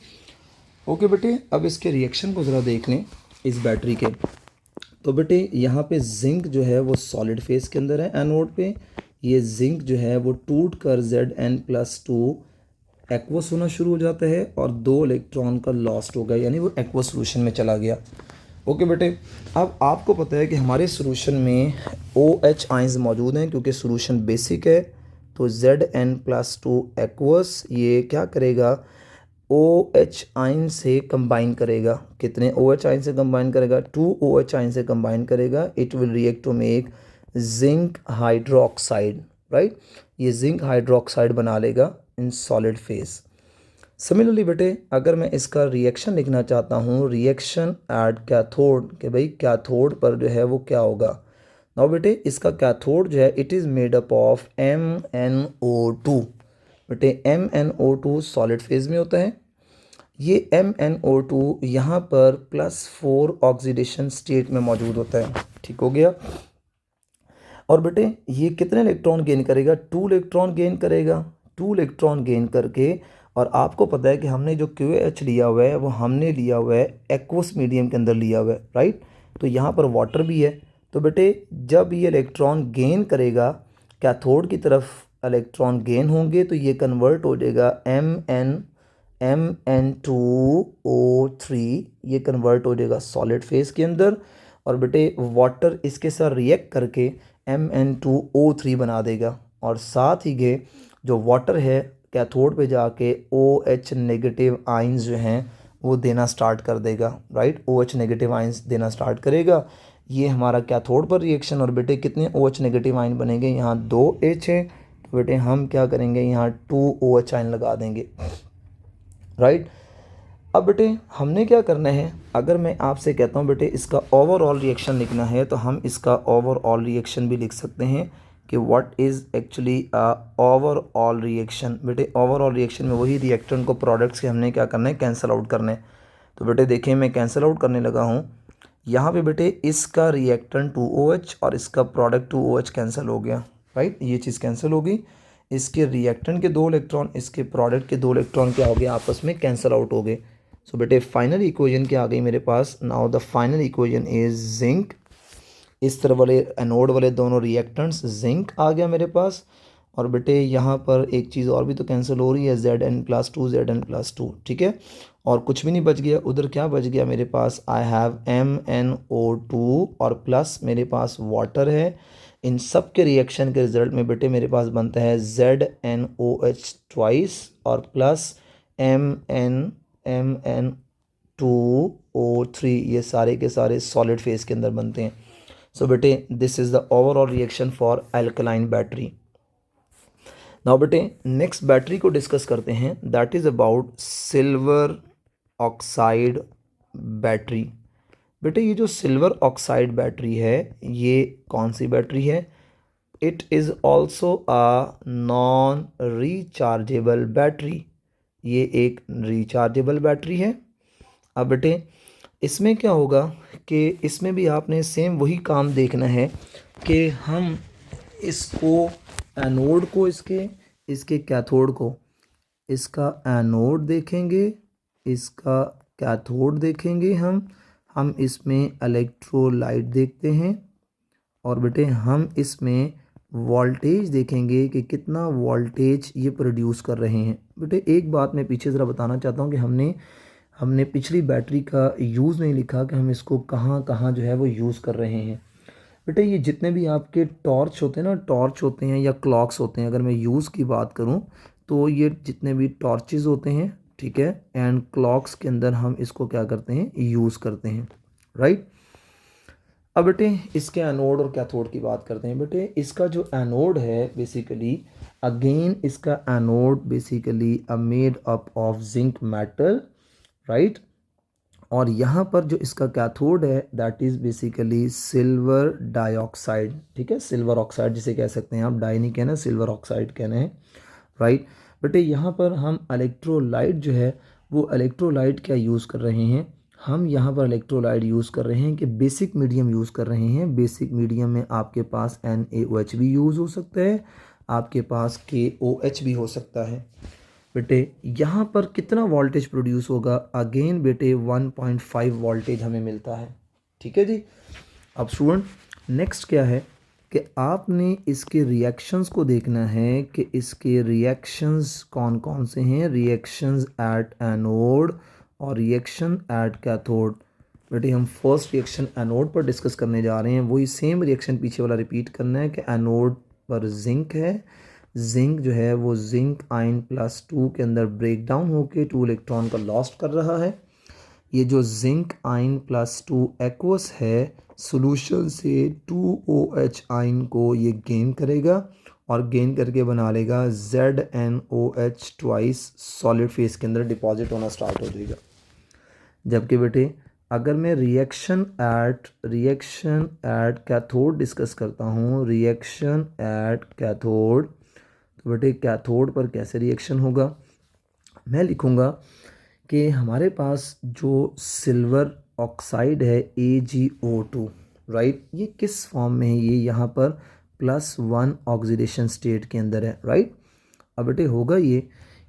ओके बेटे, अब इसके रिएक्शन को ज़रा देख लें इस बैटरी के। तो बेटे यहाँ पे जिंक जो है वो सॉलिड फेस के अंदर है एनोड पे। ये जिंक जो है वो टूट कर Zn+2 एक्वस होना शुरू हो जाता है और 2 इलेक्ट्रॉन का लॉस्ट हो गया, यानी वो एक्वस सोल्यूशन में चला गया। ओके बेटे, अब आपको पता है कि हमारे सोल्यूशन में OH आइंस मौजूद हैं क्योंकि सोल्यूशन बेसिक है। तो Zn+2 एक्वस ये क्या करेगा, OH आइन से कंबाइन करेगा। कितने OH आइन से कंबाइन करेगा, 2 OH आइन से कंबाइन करेगा। It will react to make zinc hydroxide, right. ये जिंक हाइड्रोक्साइड बना लेगा इन सॉलिड फेस। सिमिलरली बेटे अगर मैं इसका रिएक्शन लिखना चाहता हूँ, रिएक्शन एट कैथोड, कि भाई कैथोड पर जो है वो क्या होगा। नाउ बेटे इसका कैथोड जो है it is made up of MnO2। बेटे MnO2 सॉलिड फेज में होता है, ये MnO2 यहाँ पर +4 ऑक्सीडेशन स्टेट में मौजूद होता है। ठीक हो गया। और बेटे ये कितने इलेक्ट्रॉन गेन करेगा? 2 इलेक्ट्रॉन गेन करेगा। 2 इलेक्ट्रॉन गेन करके, और आपको पता है कि हमने जो QH लिया हुआ है वो हमने लिया हुआ है एक्वस मीडियम के अंदर लिया हुआ है, राइट। तो यहाँ पर वाटर भी है। तो बेटे जब ये इलेक्ट्रॉन गेन करेगा, कैथोड की तरफ इलेक्ट्रॉन गेन होंगे, तो ये कन्वर्ट हो जाएगा Mn2O3, ये कन्वर्ट हो जाएगा सॉलिड फेस के अंदर। और बेटे वाटर इसके साथ रिएक्ट करके Mn2O3 बना देगा, और साथ ही ये जो वाटर है कैथोड पे जाके OH नेगेटिव आइंस जो हैं वो देना स्टार्ट कर देगा, राइट। OH नेगेटिव आइंस देना स्टार्ट करेगा। ये हमारा कैथोड पर रिएक्शन। और बेटे कितने OH नेगेटिव आइन बनेंगे? यहाँ 2H है, तो बेटे हम क्या करेंगे, यहाँ 2OH आइन लगा देंगे, राइट। अब बेटे हमने क्या करना है, अगर मैं आपसे कहता हूँ बेटे इसका ओवरऑल रिएक्शन लिखना है, तो हम इसका ओवरऑल रिएक्शन भी लिख सकते हैं कि what is actually overall reaction. बेटे ओवरऑल रिएक्शन में वही रिएक्टेंट को प्रोडक्ट्स के हमने क्या करना है, कैंसिल आउट करना है। तो बेटे देखिए मैं कैंसिल आउट करने लगा हूँ। यहाँ पे बेटे इसका रिएक्टेंट 2OH और इसका प्रोडक्ट 2OH कैंसिल हो गया, राइट। ये चीज़ कैंसिल हो गई। इसके रिएक्टेंट के 2 इलेक्ट्रॉन, इसके प्रोडक्ट के 2 इलेक्ट्रॉन क्या हो गए, आपस में कैंसिल आउट हो गए। सो बेटे फाइनल इक्वेशन क्या आ गई मेरे पास? Now the final equation is zinc. इस तरह वाले एनोड वाले दोनों रिएक्टेंट्स जिंक आ गया मेरे पास। और बेटे यहाँ पर एक चीज़ और भी तो कैंसिल हो रही है, Zn+2 Zn+2, ठीक है। और कुछ भी नहीं बच गया उधर। क्या बच गया मेरे पास? आई हैव MnO2 और प्लस मेरे पास वाटर है। इन सब के रिएक्शन के रिजल्ट में बेटे मेरे पास बनता है ZnOH ट्वाइस और प्लस MnO3। ये सारे के सारे सॉलिड फेस के अंदर बनते हैं। सो बेटे this is the overall reaction for alkaline battery. Now बेटे नेक्स्ट बैटरी को डिस्कस करते हैं, that is about silver oxide battery. बेटे ये जो सिल्वर ऑक्साइड बैटरी है ये कौन सी बैटरी है? It is also a non rechargeable battery. ये एक रिचार्जेबल बैटरी है। अब बेटे इसमें क्या होगा कि इसमें भी आपने सेम वही काम देखना है कि हम इसको एनोड को इसके कैथोड को, इसका एनोड देखेंगे, इसका कैथोड देखेंगे, हम इसमें इलेक्ट्रोलाइट देखते हैं। और बेटे हम इसमें वोल्टेज देखेंगे कि कितना वोल्टेज ये प्रोड्यूस कर रहे हैं। बेटे एक बात मैं पीछे ज़रा बताना चाहता हूँ कि हमने पिछली बैटरी का यूज़ नहीं लिखा कि हम इसको कहाँ कहाँ जो है वो यूज़ कर रहे हैं। बेटे ये जितने भी आपके टॉर्च होते हैं ना, टॉर्च होते हैं या क्लॉक्स होते हैं, अगर मैं यूज़ की बात करूँ तो ये जितने भी टॉर्चेस होते हैं, ठीक है, एंड क्लॉक्स के अंदर हम इसको क्या करते हैं, यूज़ करते हैं, राइट। अब बेटे इसके एनोड और कैथोड की बात करते हैं। बेटे इसका जो एनोड है बेसिकली, अगेन इसका anode basically made up of zinc metal, right. और यहाँ पर जो इसका कैथोड है that is basically silver dioxide, ठीक है, सिल्वर ऑक्साइड जिसे कह सकते हैं आप, डाई नहीं कहना, सिल्वर ऑक्साइड कहना है, राइट। बेटे यहाँ पर हम इलेक्ट्रोलाइट जो है वो इलेक्ट्रोलाइट क्या यूज़ कर रहे हैं, हम यहाँ पर इलेक्ट्रोलाइट यूज़ कर रहे हैं कि बेसिक मीडियम यूज़ कर रहे हैं। बेसिक मीडियम में आपके पास NaOH भी यूज़ हो सकता है, आपके पास KOH भी हो सकता है। बेटे यहाँ पर कितना वोल्टेज प्रोड्यूस होगा? अगेन बेटे 1.5 वोल्टेज हमें मिलता है, ठीक है जी। अब स्टूडेंट नेक्स्ट क्या है कि आपने इसके रिएक्शंस को देखना है कि इसके रिएक्शंस कौन कौन से हैं। रिएक्शंस एट एनोड और रिएक्शन एट कैथोड। बेटे हम फर्स्ट रिएक्शन एनोड पर डिस्कस करने जा रहे हैं, वही सेम रिएक्शन पीछे वाला रिपीट करना है कि एनोड पर जिंक है, जिंक जो है वो जिंक आयन +2 के अंदर ब्रेक डाउन होके 2 इलेक्ट्रॉन का लॉस्ट कर रहा है। ये जो जिंक आयन +2 एक्वस है सॉल्यूशन से 2OH आयन को ये गेन करेगा और गेन करके बना लेगा ZnOH ट्वाइस, सॉलिड फेस के अंदर डिपॉजिट होना स्टार्ट हो जाएगा। जबकि बेटे अगर मैं रिएक्शन एट कैथोड डिस्कस करता हूँ, रिएक्शन एट कैथोड, तो बेटे कैथोड पर कैसे रिएक्शन होगा? मैं लिखूँगा कि हमारे पास जो सिल्वर ऑक्साइड है AgO2, राइट, ये किस फॉर्म में है, ये यहाँ पर +1 ऑक्सीडेशन स्टेट के अंदर है, राइट। अब बेटे होगा ये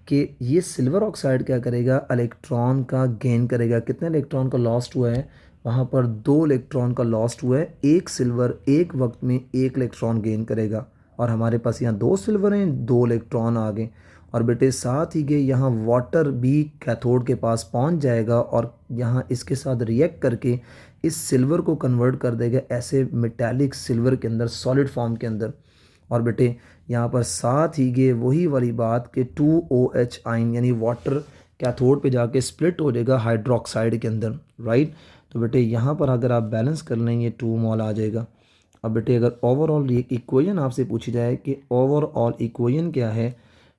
कि ये सिल्वर ऑक्साइड क्या करेगा, इलेक्ट्रॉन का गेन करेगा। कितने इलेक्ट्रॉन का लॉस्ट हुआ है, वहाँ पर 2 इलेक्ट्रॉन का लॉस्ट हुआ है। एक सिल्वर एक वक्त में 1 इलेक्ट्रॉन गेन करेगा, और हमारे पास यहाँ 2 सिल्वर हैं, 2 इलेक्ट्रॉन आ गए। और बेटे साथ ही के यहाँ वाटर भी कैथोड के पास पहुँच जाएगा, और यहाँ इसके साथ रिएक्ट करके इस सिल्वर को कन्वर्ट कर देगा ऐसे मेटालिक सिल्वर के अंदर, सॉलिड फॉर्म के अंदर। और बेटे यहाँ पर साथ ही ये वही वाली बात कि 2OH आयन यानी वाटर कैथोड पे जाके स्प्लिट हो जाएगा हाइड्रोक्साइड के अंदर, राइट। तो बेटे यहाँ पर अगर आप बैलेंस कर लें ये 2 मोल आ जाएगा। अब बेटे अगर ओवरऑल इक्वेशन आपसे पूछी जाए कि ओवरऑल इक्वेशन क्या है,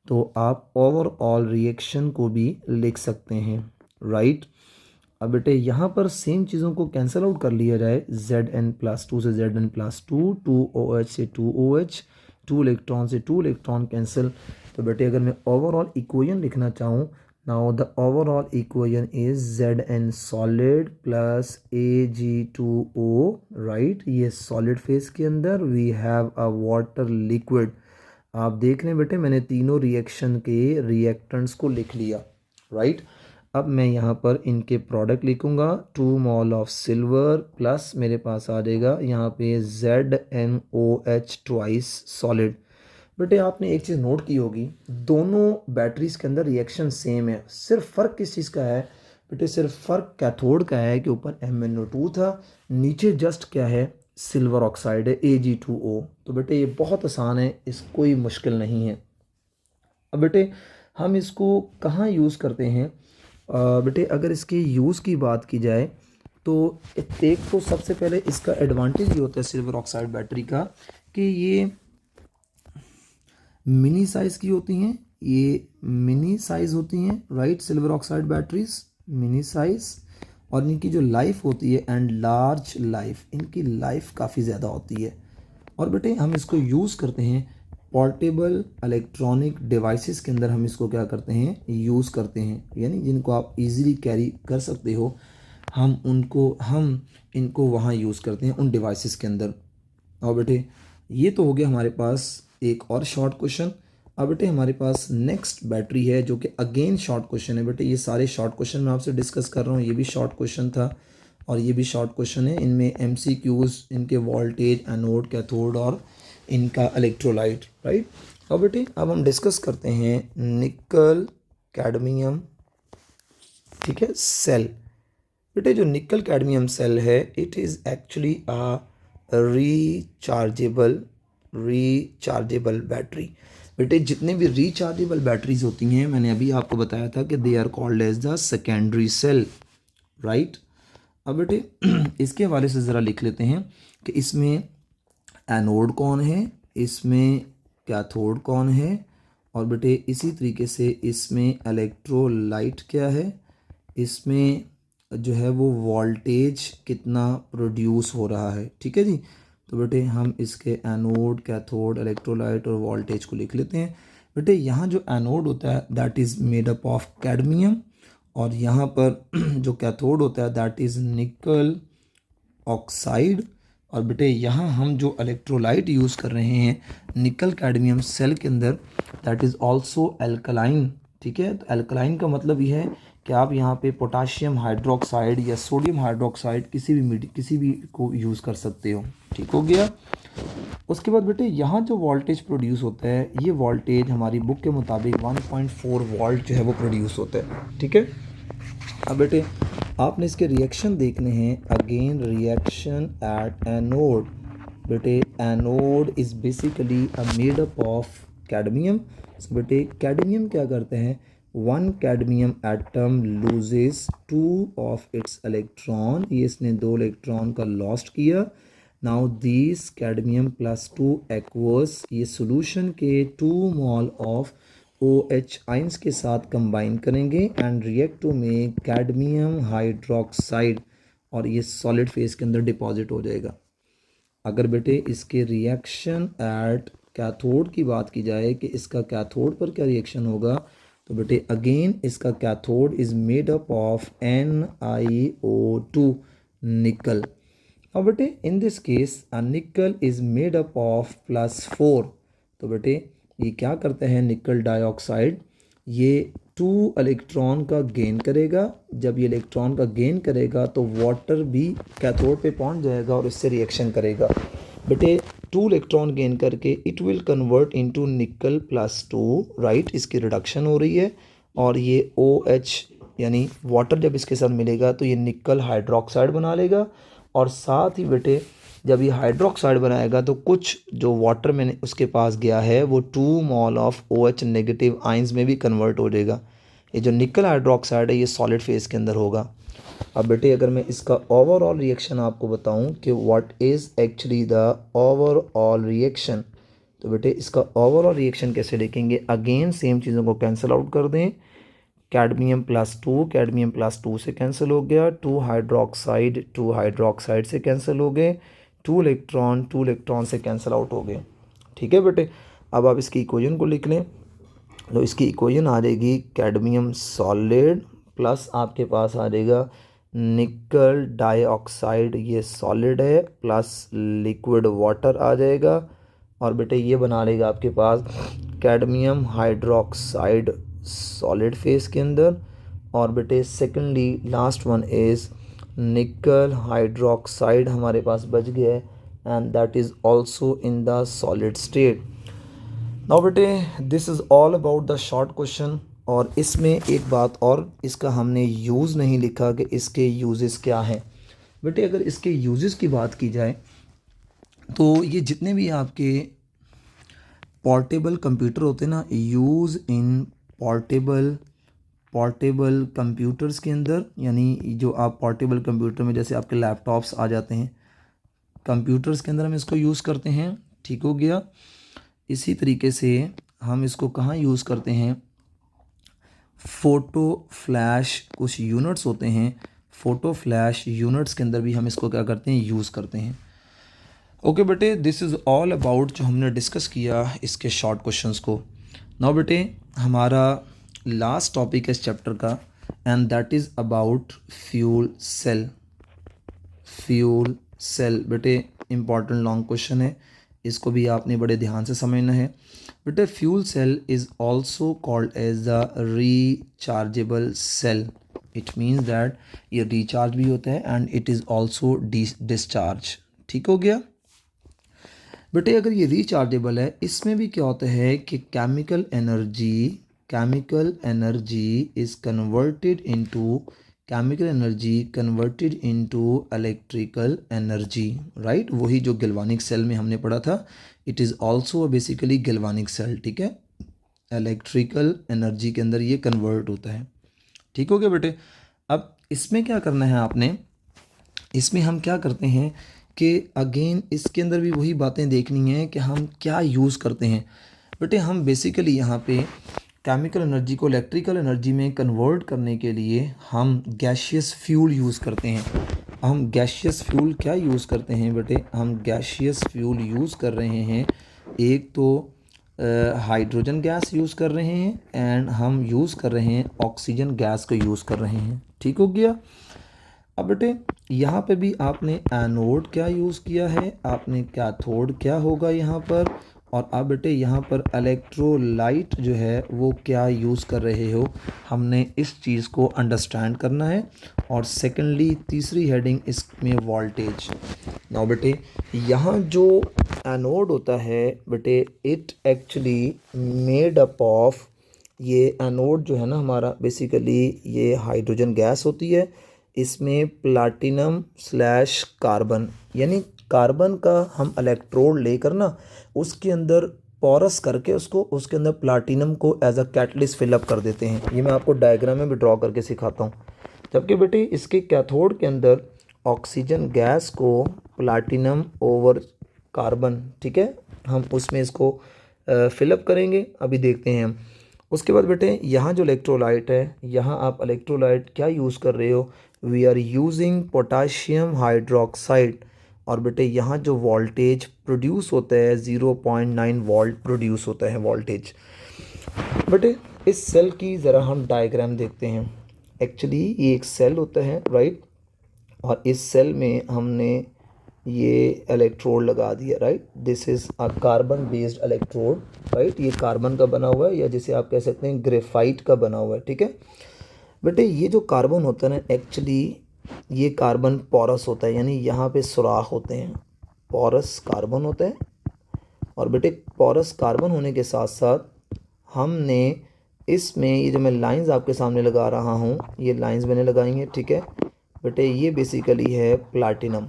तो आप ओवरऑल रिएक्शन को भी लिख सकते हैं, राइट। अब बेटे यहाँ पर सेम चीज़ों को कैंसिल आउट कर लिया जाए, Zn+2 से Zn+2, 2OH से 2OH, 2 इलेक्ट्रॉन से 2 इलेक्ट्रॉन कैंसिल। तो बेटे अगर मैं ओवरऑल इक्वेशन लिखना चाहूँ, now the overall equation is Zn solid plus Ag2O, right. ये सॉलिड फेज के अंदर we have a water liquid. आप देख रहे हैं बेटे मैंने तीनों रिएक्शन के रिएक्टेंट्स को लिख लिया, राइट। अब मैं यहाँ पर इनके प्रोडक्ट लिखूँगा, 2 मोल ऑफ सिल्वर प्लस मेरे पास आ जाएगा यहाँ पे ZnOH ट्वाइस सॉलिड। बेटे आपने एक चीज़ नोट की होगी, दोनों बैटरीज के अंदर रिएक्शन सेम है, सिर्फ फ़र्क किस चीज़ का है बेटे, सिर्फ फ़र्क कैथोड का है कि ऊपर MnO2 था, नीचे जस्ट क्या है, सिल्वर ऑक्साइड है Ag2O। तो बेटे ये बहुत आसान है, इस कोई मुश्किल नहीं है। अब बेटे हम इसको कहाँ यूज़ करते हैं, बेटे अगर इसके यूज़ की बात की जाए तो एक तो सबसे पहले इसका एडवांटेज ये होता है सिल्वर ऑक्साइड बैटरी का कि ये मिनी साइज़ की होती हैं, ये मिनी साइज़ होती हैं, right. Silver oxide batteries mini size, और इनकी जो लाइफ होती है एंड लार्ज लाइफ, इनकी लाइफ काफ़ी ज़्यादा होती है। और बेटे हम इसको यूज़ करते हैं पोर्टेबल इलेक्ट्रॉनिक डिवाइसेस के अंदर, हम इसको क्या करते हैं, यूज़ करते हैं, यानी जिनको आप इजीली कैरी कर सकते हो, हम इनको वहाँ यूज़ करते हैं उन डिवाइसेस के अंदर। और बेटे ये तो हो गया हमारे पास एक और शॉर्ट क्वेश्चन। अब बेटे हमारे पास नेक्स्ट बैटरी है जो कि अगेन शॉर्ट क्वेश्चन है। बेटे ये सारे शॉर्ट क्वेश्चन मैं आपसे डिस्कस कर रहा हूँ, ये भी शॉर्ट क्वेश्चन था और ये भी शॉर्ट क्वेश्चन है। इनमें MCQs, इनके वोल्टेज, एनोड, कैथोड और इनका इलेक्ट्रोलाइट, राइट। अब बेटे अब हम डिस्कस करते हैं निकल कैडमियम, ठीक है, सेल। बेटे जो निकल कैडमियम सेल है it is actually a rechargeable battery. बेटे जितने भी रिचार्जेबल बैटरीज होती हैं, मैंने अभी आपको बताया था कि they are called as the secondary cell, right. अब बेटे इसके हवाले से ज़रा लिख लेते हैं कि इसमें एनोड कौन है, इसमें कैथोड कौन है, और बेटे इसी तरीके से इसमें इलेक्ट्रोलाइट क्या है, इसमें जो है वो वोल्टेज कितना प्रोड्यूस हो रहा है, ठीक है जी। तो बेटे हम इसके एनोड, कैथोड, इलेक्ट्रोलाइट और वोल्टेज को लिख लेते हैं। बेटे यहाँ जो एनोड होता है that is made up of cadmium, और यहाँ पर जो कैथोड होता है दैट इज़ निकल ऑक्साइड। और बेटे यहाँ हम जो इलेक्ट्रोलाइट यूज़ कर रहे हैं निकल कैडमियम सेल के अंदर दैट इज़ ऑल्सो एल्कलाइन, ठीक है। तो एल्कलाइन का मतलब ये है कि आप यहाँ पे पोटाशियम हाइड्रोक्साइड या सोडियम हाइड्रोक्साइड किसी भी को यूज़ कर सकते हो, ठीक हो गया। उसके बाद बेटे यहाँ जो वोल्टेज प्रोड्यूस होता है, ये वोल्टेज हमारी बुक के मुताबिक 1.4 वोल्ट जो है वो प्रोड्यूस होता है, ठीक है। अब बेटे आपने इसके रिएक्शन देखने हैं, अगेन रिएक्शन एट एनोड। बेटे anode is basically a made up of cadmium. So बेटे कैडमियम क्या करते हैं, 1 cadmium atom loses 2 of its electron, ये इसने 2 इलेक्ट्रॉन का लॉस्ट किया। नाउ दिस कैडमियम +2 एक्वस, ये सोल्यूशन के 2 मोल ऑफ OH आइंस के साथ कंबाइन करेंगे and react to make cadmium hydroxide, और ये सॉलिड फेज के अंदर डिपॉजिट हो जाएगा। अगर बेटे इसके रिएक्शन एट कैथोड की बात की जाए कि इसका कैथोड पर क्या रिएक्शन होगा, तो बेटे अगेन इसका cathode is made up of NiO2 निकल। अब बेटे इन दिस केस अ निकल इज मेड अप ऑफ +4। तो बेटे ये क्या करते हैं निकल डाइऑक्साइड, ये 2 इलेक्ट्रॉन का गेन करेगा। जब ये इलेक्ट्रॉन का गेन करेगा तो वाटर भी कैथोड पे पहुंच जाएगा और इससे रिएक्शन करेगा। बेटे 2 इलेक्ट्रॉन गेन करके इट विल कन्वर्ट इनटू निकल +2, राइट। इसकी रिडक्शन हो रही है और ये OH यानी वाटर जब इसके साथ मिलेगा तो ये निकल हाइड्रोक्साइड बना लेगा। और साथ ही बेटे जब ये हाइड्रोक्साइड बनाएगा तो कुछ जो वाटर में उसके पास गया है वो 2 mole of OH negative ions में भी कन्वर्ट हो जाएगा। ये जो निकल हाइड्रोक्साइड है ये सॉलिड फेज के अंदर होगा। अब बेटे अगर मैं इसका ओवरऑल रिएक्शन आपको बताऊं कि what is actually the overall reaction, तो बेटे इसका ओवरऑल रिएक्शन कैसे लिखेंगे, अगेन सेम चीज़ों को कैंसिल आउट कर दें। कैडमियम +2 से कैंसिल हो गया, 2 हाइड्रोक्साइड से कैंसिल हो गए, 2 इलेक्ट्रॉन से कैंसिल आउट हो गए। ठीक है बेटे, अब आप इसकी इक्वेशन को लिख लें। तो इसकी इक्वेशन आ जाएगी कैडमियम सॉलिड प्लस आपके पास आ जाएगा निकल डाइऑक्साइड, ये सॉलिड है, प्लस लिक्विड वाटर आ जाएगा। और बेटे ये बना लेगा आपके पास कैडमियम हाइड्रोक्साइड सॉलिड फेस के अंदर। और बेटे secondly last one is nickel hydroxide हमारे पास बच गया है and that is also in the solid state. Now बेटे this is all about the short question. और इसमें एक बात और, इसका हमने यूज़ नहीं लिखा कि इसके यूजेस क्या हैं। बेटे अगर इसके यूजेस की बात की जाए तो ये जितने भी आपके पोर्टेबल कंप्यूटर होते हैं ना, यूज़ इन पोर्टेबल कंप्यूटर्स के अंदर, यानी जो आप पोर्टेबल कंप्यूटर में जैसे आपके लैपटॉप्स आ जाते हैं, कंप्यूटर्स के अंदर हम इसको यूज़ करते हैं। ठीक हो गया। इसी तरीके से हम इसको कहाँ यूज़ करते हैं, फ़ोटो फ्लैश कुछ यूनिट्स होते हैं, फ़ोटो फ्लैश यूनिट्स के अंदर भी हम इसको क्या करते हैं, यूज़ करते हैं। ओके बेटे, दिस इज़ ऑल अबाउट जो हमने डिस्कस किया इसके शॉर्ट क्वेश्चंस को। नाउ बेटे हमारा लास्ट टॉपिक है इस चैप्टर का and that is about fuel cell. Fuel cell बेटे इम्पॉर्टेंट लॉन्ग क्वेश्चन है, इसको भी आपने बड़े ध्यान से समझना है। बेटे fuel cell is also called as the rechargeable cell. It means that ये रिचार्ज भी होता है and it is also discharge. ठीक हो गया बेटे। अगर ये रिचार्जेबल है, इसमें भी क्या होता है कि chemical energy is converted into electrical energy, right. वही जो गैल्वानिक सेल में हमने पढ़ा था, it is also basically galvanic cell. ठीक है, इलेक्ट्रिकल एनर्जी के अंदर ये कन्वर्ट होता है। ठीक हो गया बेटे। अब इसमें क्या करना है आपने, इसमें हम क्या करते हैं कि अगेन इसके अंदर भी वही बातें देखनी है कि हम क्या यूज़ करते हैं। बेटे हम बेसिकली यहाँ पे केमिकल एनर्जी को इलेक्ट्रिकल एनर्जी में कन्वर्ट करने के लिए हम गैशियस फ्यूल यूज़ करते हैं। हम गैशियस फ्यूल क्या यूज़ करते हैं बेटे, हम गैशियस फ्यूल यूज़ कर रहे हैं, एक तो हाइड्रोजन गैस यूज़ कर रहे हैं एंड हम यूज़ कर रहे हैं ऑक्सीजन गैस को यूज़ कर रहे हैं। ठीक हो गया। अब बेटे यहाँ पे भी आपने एनोड क्या यूज़ किया है, आपने कैथोड क्या होगा यहाँ पर, और अब बेटे यहाँ पर इलेक्ट्रोलाइट जो है वो क्या यूज़ कर रहे हो, हमने इस चीज़ को अंडरस्टैंड करना है। और सेकेंडली तीसरी हेडिंग इसमें वोल्टेज। नाउ बेटे यहाँ जो एनोड होता है बेटे, it actually made up of, ये एनोड जो है ना हमारा बेसिकली ये हाइड्रोजन गैस होती है, इसमें प्लाटिनम/कार्बन, यानी कार्बन का हम इलेक्ट्रोड लेकर ना उसके अंदर पोरस करके उसके अंदर प्लाटिनम को एज अ कैटलिस्ट फिलअप कर देते हैं। ये मैं आपको डायग्राम में भी ड्रॉ करके सिखाता हूँ। जबकि बेटे इसके कैथोड के अंदर ऑक्सीजन गैस को प्लाटिनम ओवर कार्बन, ठीक है, हम उसमें इसको फिलअप करेंगे, अभी देखते हैं हम। उसके बाद बेटे यहाँ जो इलेक्ट्रोलाइट है, यहाँ आप इलेक्ट्रोलाइट क्या यूज़ कर रहे हो, we are using potassium hydroxide. और बेटे यहाँ जो वोल्टेज प्रोड्यूस होता है 0.9 वोल्ट प्रोड्यूस होता है वोल्टेज। बेटे इस सेल की ज़रा हम डायग्राम देखते हैं। एक्चुअली ये एक सेल होता है, राइट, और इस सेल में हमने ये इलेक्ट्रोड लगा दिया, right. This is a carbon based electrode, right. ये कार्बन का बना हुआ है, या जिसे आप कह सकते हैं ग्रेफाइट का बना हुआ है, ठीक है। बेटे ये जो कार्बन होता है ना, एक्चुअली ये कार्बन पोरस होता है, यानी यहाँ पे सुराख होते हैं, पोरस कार्बन होता है। और बेटे पोरस कार्बन होने के साथ साथ हमने इसमें ये जो मैं लाइंस आपके सामने लगा रहा हूँ, ये लाइंस मैंने लगाई हैं, ठीक है बेटे। ये बेसिकली है प्लाटिनम,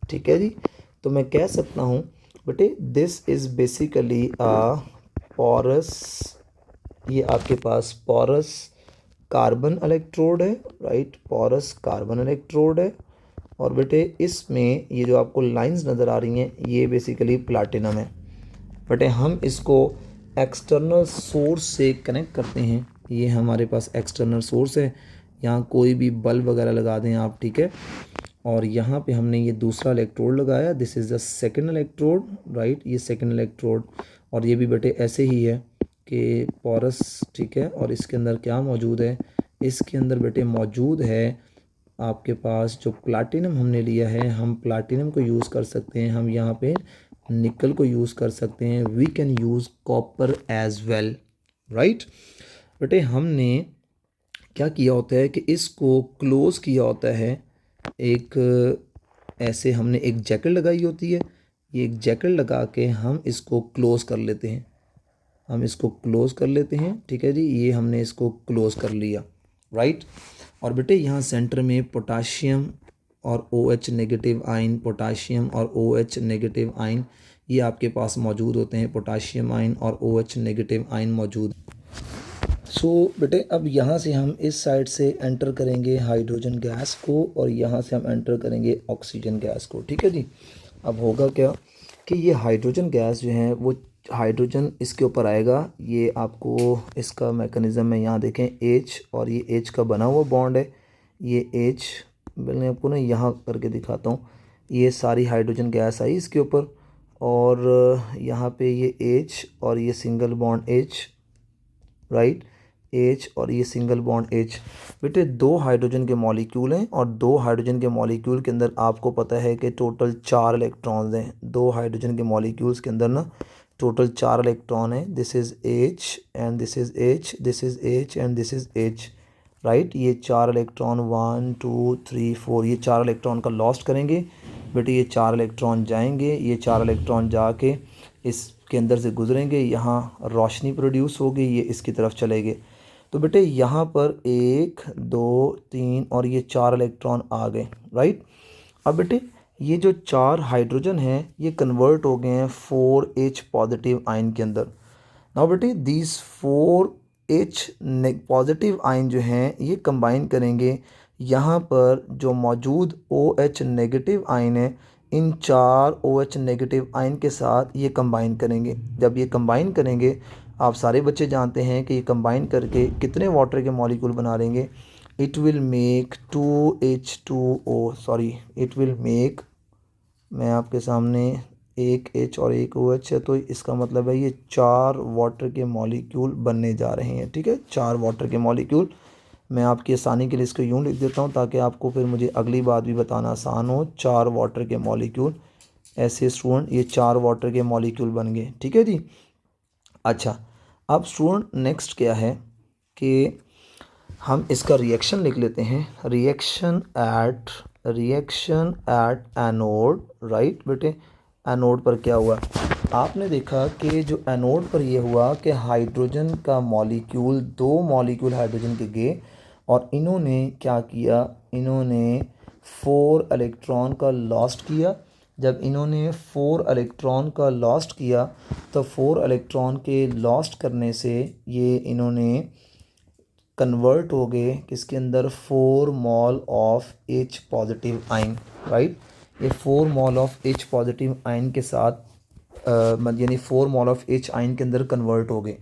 ठीक है जी। तो मैं कह सकता हूँ बेटे this is basically a porous, ये आपके पास पोरस कार्बन इलेक्ट्रोड है, राइट, पोरस कार्बन इलेक्ट्रोड है। और बेटे इसमें ये जो आपको लाइंस नज़र आ रही हैं, ये बेसिकली प्लाटिनम है। बेटे हम इसको एक्सटर्नल सोर्स से कनेक्ट करते हैं। ये हमारे पास एक्सटर्नल सोर्स है, यहाँ कोई भी बल्ब वगैरह लगा दें आप, ठीक है। और यहाँ पे हमने ये दूसरा इलेक्ट्रोड लगाया, this is the second electrode, right, ये सेकंड इलेक्ट्रोड। और ये भी बेटे ऐसे ही है कि पोरस, ठीक है। और इसके अंदर क्या मौजूद है, इसके अंदर बेटे मौजूद है आपके पास जो प्लाटिनम हमने लिया है, हम प्लाटिनम को यूज़ कर सकते हैं, हम यहाँ पे निकल को यूज़ कर सकते हैं, we can use copper as well, right. बेटे हमने क्या किया होता है कि इसको क्लोज़ किया होता है, एक ऐसे हमने एक जैकेट लगाई होती है, ये एक जैकेट लगा के हम इसको क्लोज़ कर लेते हैं, हम इसको क्लोज़ कर लेते हैं, ठीक है जी। ये हमने इसको क्लोज़ कर लिया, राइट। और बेटे यहाँ सेंटर में पोटाशियम और OH नेगेटिव आयन, पोटाशियम और OH नेगेटिव आयन ये आपके पास मौजूद होते हैं, पोटाशियम आयन और OH नेगेटिव आयन मौजूद। सो बेटे अब यहाँ से हम इस साइड से एंटर करेंगे हाइड्रोजन गैस को, और यहाँ से हम एंटर करेंगे ऑक्सीजन गैस को, ठीक है जी। अब होगा क्या कि ये हाइड्रोजन गैस जो है वो हाइड्रोजन इसके ऊपर आएगा, ये आपको इसका मैकेनिज़्म है, यहाँ देखें H, और ये H का बना हुआ बॉन्ड है, ये H मैं आपको ना यहाँ करके दिखाता हूँ। ये सारी हाइड्रोजन गैस आई इसके ऊपर, और यहाँ पे ये H और ये single bond H, right, H और ये सिंगल बॉन्ड H। बेटे दो हाइड्रोजन के मॉलिक्यूल हैं, और दो हाइड्रोजन के मॉलिक्यूल के अंदर आपको पता है कि टोटल 4 इलेक्ट्रॉन्स हैं। दो हाइड्रोजन के मॉलिक्यूल्स के अंदर ना टोटल 4 इलेक्ट्रॉन हैं। This is H and this is H, this is H and this is H, right. ये 4 इलेक्ट्रॉन 1 2 3 4, ये 4 इलेक्ट्रॉन का लॉस्ट करेंगे बेटे। ये 4 इलेक्ट्रॉन जाएंगे, ये 4 इलेक्ट्रॉन जाके इसके अंदर से गुजरेंगे, यहाँ रोशनी प्रोड्यूस होगी, ये इसकी तरफ चलेंगे। तो बेटे यहाँ पर 1 2 3 और ये 4 इलेक्ट्रॉन आ गए, राइट। अब बेटे ये जो 4 हाइड्रोजन हैं ये कन्वर्ट हो गए हैं 4H पॉजिटिव आयन के अंदर। नाउ बेटे दीज 4H पॉजिटिव आयन जो हैं ये कंबाइन करेंगे यहाँ पर जो मौजूद OH नेगेटिव आयन है, इन 4 OH नेगेटिव आयन के साथ ये कंबाइन करेंगे। जब ये कंबाइन करेंगे, आप सारे बच्चे जानते हैं कि ये कंबाइन करके कितने वाटर के मॉलिक्यूल बना लेंगे। It will make 2H2O, sorry it will make, मैं आपके सामने एक H और एक OH है, तो इसका मतलब है ये 4 वाटर के मॉलिक्यूल बनने जा रहे हैं, ठीक है, 4 वाटर के मॉलिक्यूल। मैं आपकी आसानी के लिए इसको यूँ लिख देता हूँ ताकि आपको फिर मुझे अगली बात भी बताना आसान हो। 4 वाटर के मॉलिक्यूल, ऐसे स्टूडेंट ये 4 वाटर के मॉलिक्यूल बन गए, ठीक है जी। अच्छा अब स्टूडेंट नेक्स्ट क्या है कि हम इसका रिएक्शन लिख लेते हैं। रिएक्शन एट एनोड, राइट बेटे। एनोड पर क्या हुआ, आपने देखा कि जो एनोड पर ये हुआ कि हाइड्रोजन का मॉलिक्यूल, 2 मॉलिक्यूल हाइड्रोजन के गए, और इन्होंने क्या किया, इन्होंने 4 इलेक्ट्रॉन का लॉस्ट किया। जब इन्होंने 4 इलेक्ट्रॉन का लॉस्ट किया, तो 4 इलेक्ट्रॉन के लॉस्ट करने से ये इन्होंने कन्वर्ट हो गए किसके अंदर, 4 mall of H positive ion, right. ये 4 mall of H positive ion के साथ यानी 4 मॉल ऑफ H आयन के अंदर कन्वर्ट हो गए।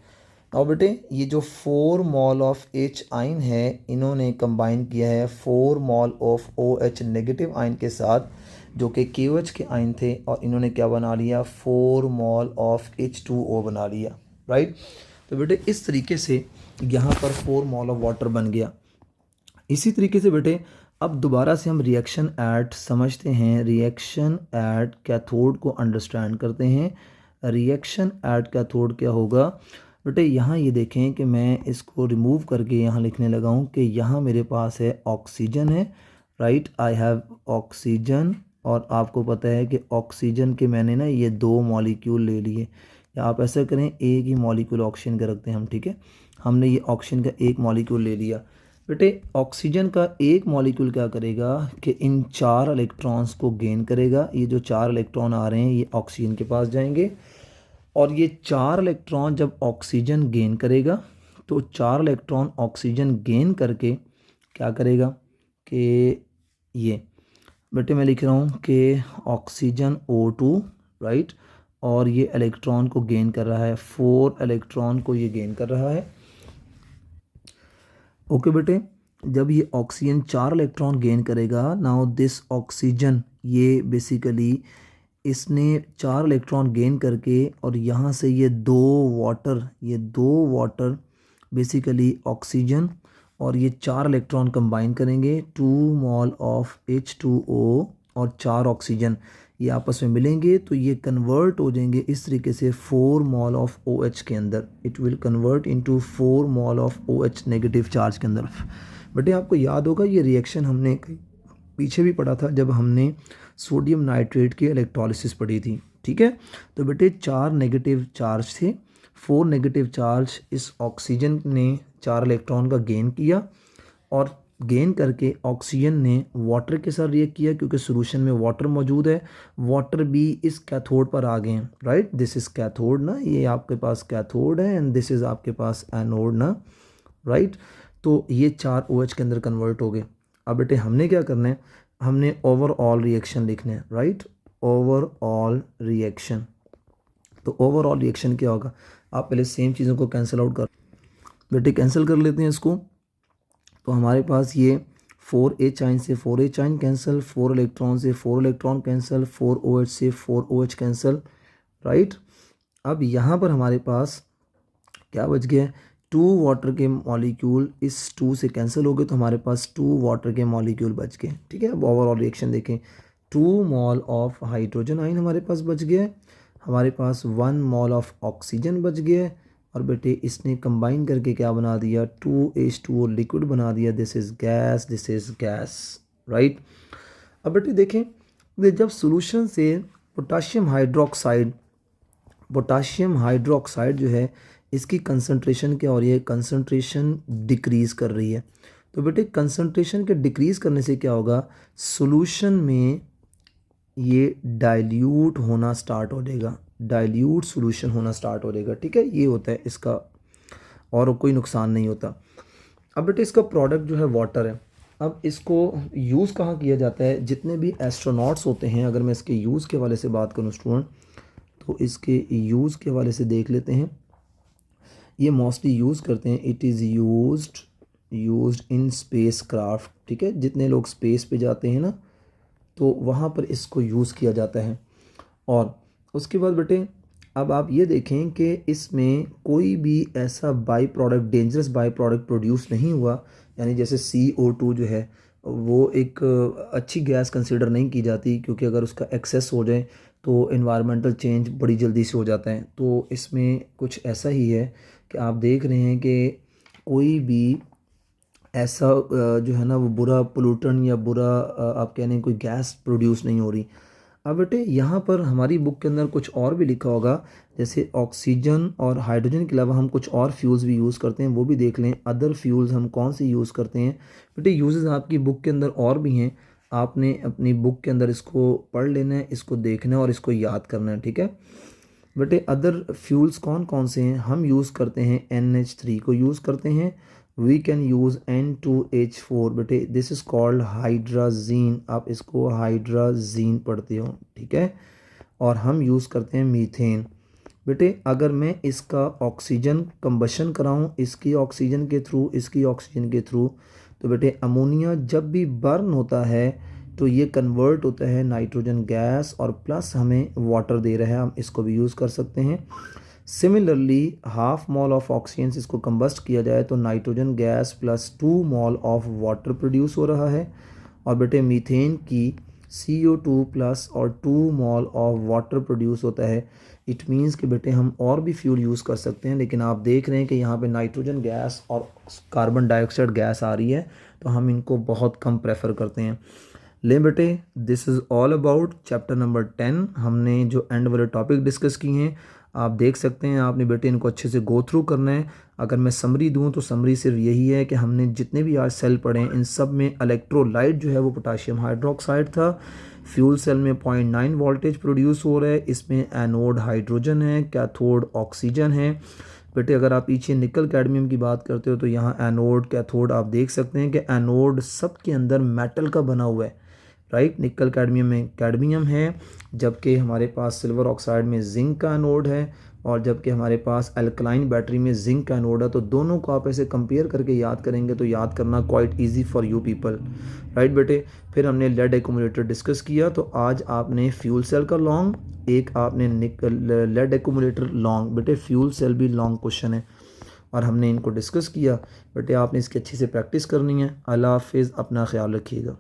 अब बेटे ये जो 4 मॉल ऑफ H आयन है, इन्होंने कंबाइन किया है 4 mall of OH negative ion के साथ, जो कि KOH के आयन थे, और इन्होंने क्या बना लिया, 4 मॉल ऑफ H2O बना लिया, राइट। तो बेटे इस तरीके से यहाँ पर 4 मोल ऑफ वाटर बन गया। इसी तरीके से बेटे अब दोबारा से हम रिएक्शन एट समझते हैं, रिएक्शन एट कैथोड को अंडरस्टैंड करते हैं। रिएक्शन एट कैथोड क्या होगा बेटे, यहाँ ये देखें कि मैं इसको रिमूव करके यहाँ लिखने लगा हूँ कि यहाँ मेरे पास है ऑक्सीजन है, राइट, आई हैव ऑक्सीजन। और आपको पता है कि ऑक्सीजन के मैंने ना ये 2 मॉलिक्यूल ले लिए, या आप ऐसा करें एक ही मॉलिक्यूल ऑक्सीजन का रखते हैं हम, ठीक है। हमने ये ऑक्सीजन का एक मॉलिक्यूल ले लिया। बेटे ऑक्सीजन का एक मॉलिक्यूल क्या करेगा कि इन 4 इलेक्ट्रॉन्स को गेन करेगा। ये जो 4 इलेक्ट्रॉन आ रहे हैं ये ऑक्सीजन के पास जाएंगे, और ये 4 इलेक्ट्रॉन जब ऑक्सीजन गेन करेगा तो 4 इलेक्ट्रॉन ऑक्सीजन गेन करके क्या करेगा कि ये बेटे मैं लिख रहा हूँ कि ऑक्सीजन O2, राइट, और ये इलेक्ट्रॉन को गेन कर रहा है, 4 इलेक्ट्रॉन को ये गेन कर रहा है। ओके बेटे, जब ये ऑक्सीजन 4 इलेक्ट्रॉन गेन करेगा, नाउ दिस ऑक्सीजन ये बेसिकली इसने 4 इलेक्ट्रॉन गेन करके और यहाँ से ये 2 वाटर बेसिकली ऑक्सीजन और ये 4 इलेक्ट्रॉन कंबाइन करेंगे, 2 मोल ऑफ H2O और 4 ऑक्सीजन ये आपस में मिलेंगे तो ये कन्वर्ट हो जाएंगे इस तरीके से 4 मोल ऑफ OH के अंदर। It will convert into 4 mole of OH negative charge के अंदर। बेटे आपको याद होगा ये रिएक्शन हमने पीछे भी पढ़ा था जब हमने सोडियम नाइट्रेट की इलेक्ट्रोलिसिस पढ़ी थी, ठीक है। तो बेटे 4 नेगेटिव चार्ज थे, 4 नेगेटिव चार्ज इस ऑक्सीजन ने 4 इलेक्ट्रॉन का गेन किया और गेन करके ऑक्सीजन ने वाटर के साथ रिएक्ट किया क्योंकि सॉल्यूशन में वाटर मौजूद है, वाटर भी इस कैथोड पर आ गए हैं, राइट। दिस इज़ कैथोड ना, ये आपके पास कैथोड है एंड दिस इज़ आपके पास एनोड ना, राइट। तो ये 4 OH के अंदर कन्वर्ट हो गए। अब बेटे हमने क्या करना है, हमने ओवरऑल रिएक्शन लिखना है, राइट, ओवरऑल रिएक्शन। तो ओवरऑल रिएक्शन क्या होगा, आप पहले सेम चीज़ों को कैंसिल आउट कर बेटे, कैंसिल कर लेते हैं इसको। तो हमारे पास ये 4H आइन से 4H आइन कैंसिल, 4 इलेक्ट्रॉन से 4 इलेक्ट्रॉन कैंसिल, 4 OH से 4 OH कैंसिल, राइट। अब यहाँ पर हमारे पास क्या बच गया, 2 वाटर के मॉलिक्यूल इस 2 से कैंसिल हो गए तो हमारे पास 2 वाटर के मॉलिक्यूल बच गए, ठीक है। अब ओवरऑल रिएक्शन देखें, 2 मोल ऑफ हाइड्रोजन आइन हमारे पास बच गया, हमारे पास 1 मोल ऑफ ऑक्सीजन बच गया और बेटे इसने कंबाइन करके क्या बना दिया, 2H2O लिक्विड बना दिया। This is gas, this is gas, right. अब बेटे देखें जब सॉल्यूशन से पोटाशियम हाइड्रोक्साइड जो है इसकी कंसंट्रेशन क्या हो रही है, कंसंट्रेशन डिक्रीज़ कर रही है। तो बेटे कंसंट्रेशन के डिक्रीज़ करने से क्या होगा, सॉल्यूशन में ये डाइल्यूट होना स्टार्ट हो जाएगा, डाइल्यूट सॉल्यूशन होना स्टार्ट हो जाएगा, ठीक है। ये होता है इसका, और कोई नुकसान नहीं होता। अब बेटे इसका प्रोडक्ट जो है वाटर है। अब इसको यूज़ कहाँ किया जाता है, जितने भी एस्ट्रोनॉट्स होते हैं, अगर मैं इसके यूज़ के हवाले से बात करूँ स्टूडेंट, तो इसके यूज़ के हवाले से देख लेते हैं। ये मोस्टली यूज़ करते हैं, it is used in space craft, ठीक है। जितने लोग स्पेस पे जाते हैं ना तो वहाँ पर इसको यूज़ किया जाता है। और उसके बाद बेटे अब आप ये देखें कि इसमें कोई भी ऐसा by product, dangerous by product produce नहीं हुआ, यानी जैसे CO2 जो है वो एक अच्छी गैस कंसिडर नहीं की जाती क्योंकि अगर उसका एक्सेस हो जाए तो इन्वायरमेंटल चेंज बड़ी जल्दी से हो जाता है। तो इसमें कुछ ऐसा ही है कि आप देख रहे हैं कि कोई भी ऐसा जो है ना वो बुरा पोल्यूटन या बुरा आप कह लें कोई गैस प्रोड्यूस नहीं हो रही। अब बेटे यहाँ पर हमारी बुक के अंदर कुछ और भी लिखा होगा, जैसे ऑक्सीजन और हाइड्रोजन के अलावा हम कुछ और फ्यूल्स भी यूज़ करते हैं, वो भी देख लें। अदर फ्यूल्स हम कौन से यूज़ करते हैं बेटे, यूजेस आपकी बुक के अंदर और भी हैं, आपने अपनी बुक के अंदर इसको पढ़ लेना है, इसको देखना है और इसको याद करना है, ठीक है बेटे। अदर फ्यूल्स कौन कौन से हैं, हम यूज़ करते हैं NH3 को यूज़ करते हैं, वी कैन यूज़ N2H4 बेटे, दिस इज़ कॉल्ड हाइड्राजीन, आप इसको हाइड्राजीन पढ़ते हो, ठीक है। और हम यूज़ करते हैं मीथेन बेटे। अगर मैं इसका ऑक्सीजन कंबशन कराऊं, इसकी ऑक्सीजन के थ्रू, इसकी ऑक्सीजन के थ्रू, तो बेटे अमोनिया जब भी बर्न होता है तो ये कन्वर्ट होता है नाइट्रोजन गैस और प्लस हमें वाटर दे रहा है, हम इसको भी यूज़ कर सकते हैं। Similarly half mall of oxygen से इसको कंबस्ट किया जाए तो nitrogen gas plus 2 mall of water produce हो रहा है। और बेटे मीथेन की CO2 प्लस और 2 मॉल ऑफ वाटर प्रोड्यूस होता है। इट मीन्स कि बेटे हम और भी फ्यूल यूज़ कर सकते हैं, लेकिन आप देख रहे हैं कि यहाँ पे नाइट्रोजन गैस और कार्बन डाइऑक्साइड गैस आ रही है, तो हम इनको बहुत कम प्रेफर करते हैं। ले बेटे, this is all about chapter number 10। हमने जो एंड वाले टॉपिक डिस्कस किए हैं आप देख सकते हैं, आपने बेटे इनको अच्छे से गो थ्रू करना है। अगर मैं समरी दूं तो समरी सिर्फ यही है कि हमने जितने भी आज सेल पढ़े हैं इन सब में इलेक्ट्रोलाइट जो है वो पोटाशियम हाइड्रोक्साइड था। फ्यूल सेल में 0.9 वोल्टेज प्रोड्यूस हो रहा है, इसमें एनोड हाइड्रोजन है, कैथोड ऑक्सीजन है। बेटे अगर आप पीछे निकल कैडमियम की बात करते हो तो यहाँ एनोड कैथोड आप देख सकते हैं कि एनोड सब के अंदर मेटल का बना हुआ है, राइट। निकल कैडमियम में कैडमियम है, जबकि हमारे पास सिल्वर ऑक्साइड में जिंक का एनोड है, और जबकि हमारे पास अल्कलाइन बैटरी में जिंक का एनोड है। तो दोनों को आप ऐसे कंपेयर करके याद करेंगे तो याद करना quite easy for you people, right बेटे। फिर हमने लेड एक्यूमुलेटर डिस्कस किया, तो आज आपने फ्यूल सेल का लॉन्ग, एक आपने लेड एक्यूमुलेटर लॉन्ग। बेटे फ्यूल सेल भी लॉन्ग क्वेश्चन है और हमने इनको डिस्कस किया। बेटे आपने इसकी अच्छी से प्रैक्टिस करनी है। अल्लाह हाफिज़, अपना ख्याल रखिएगा।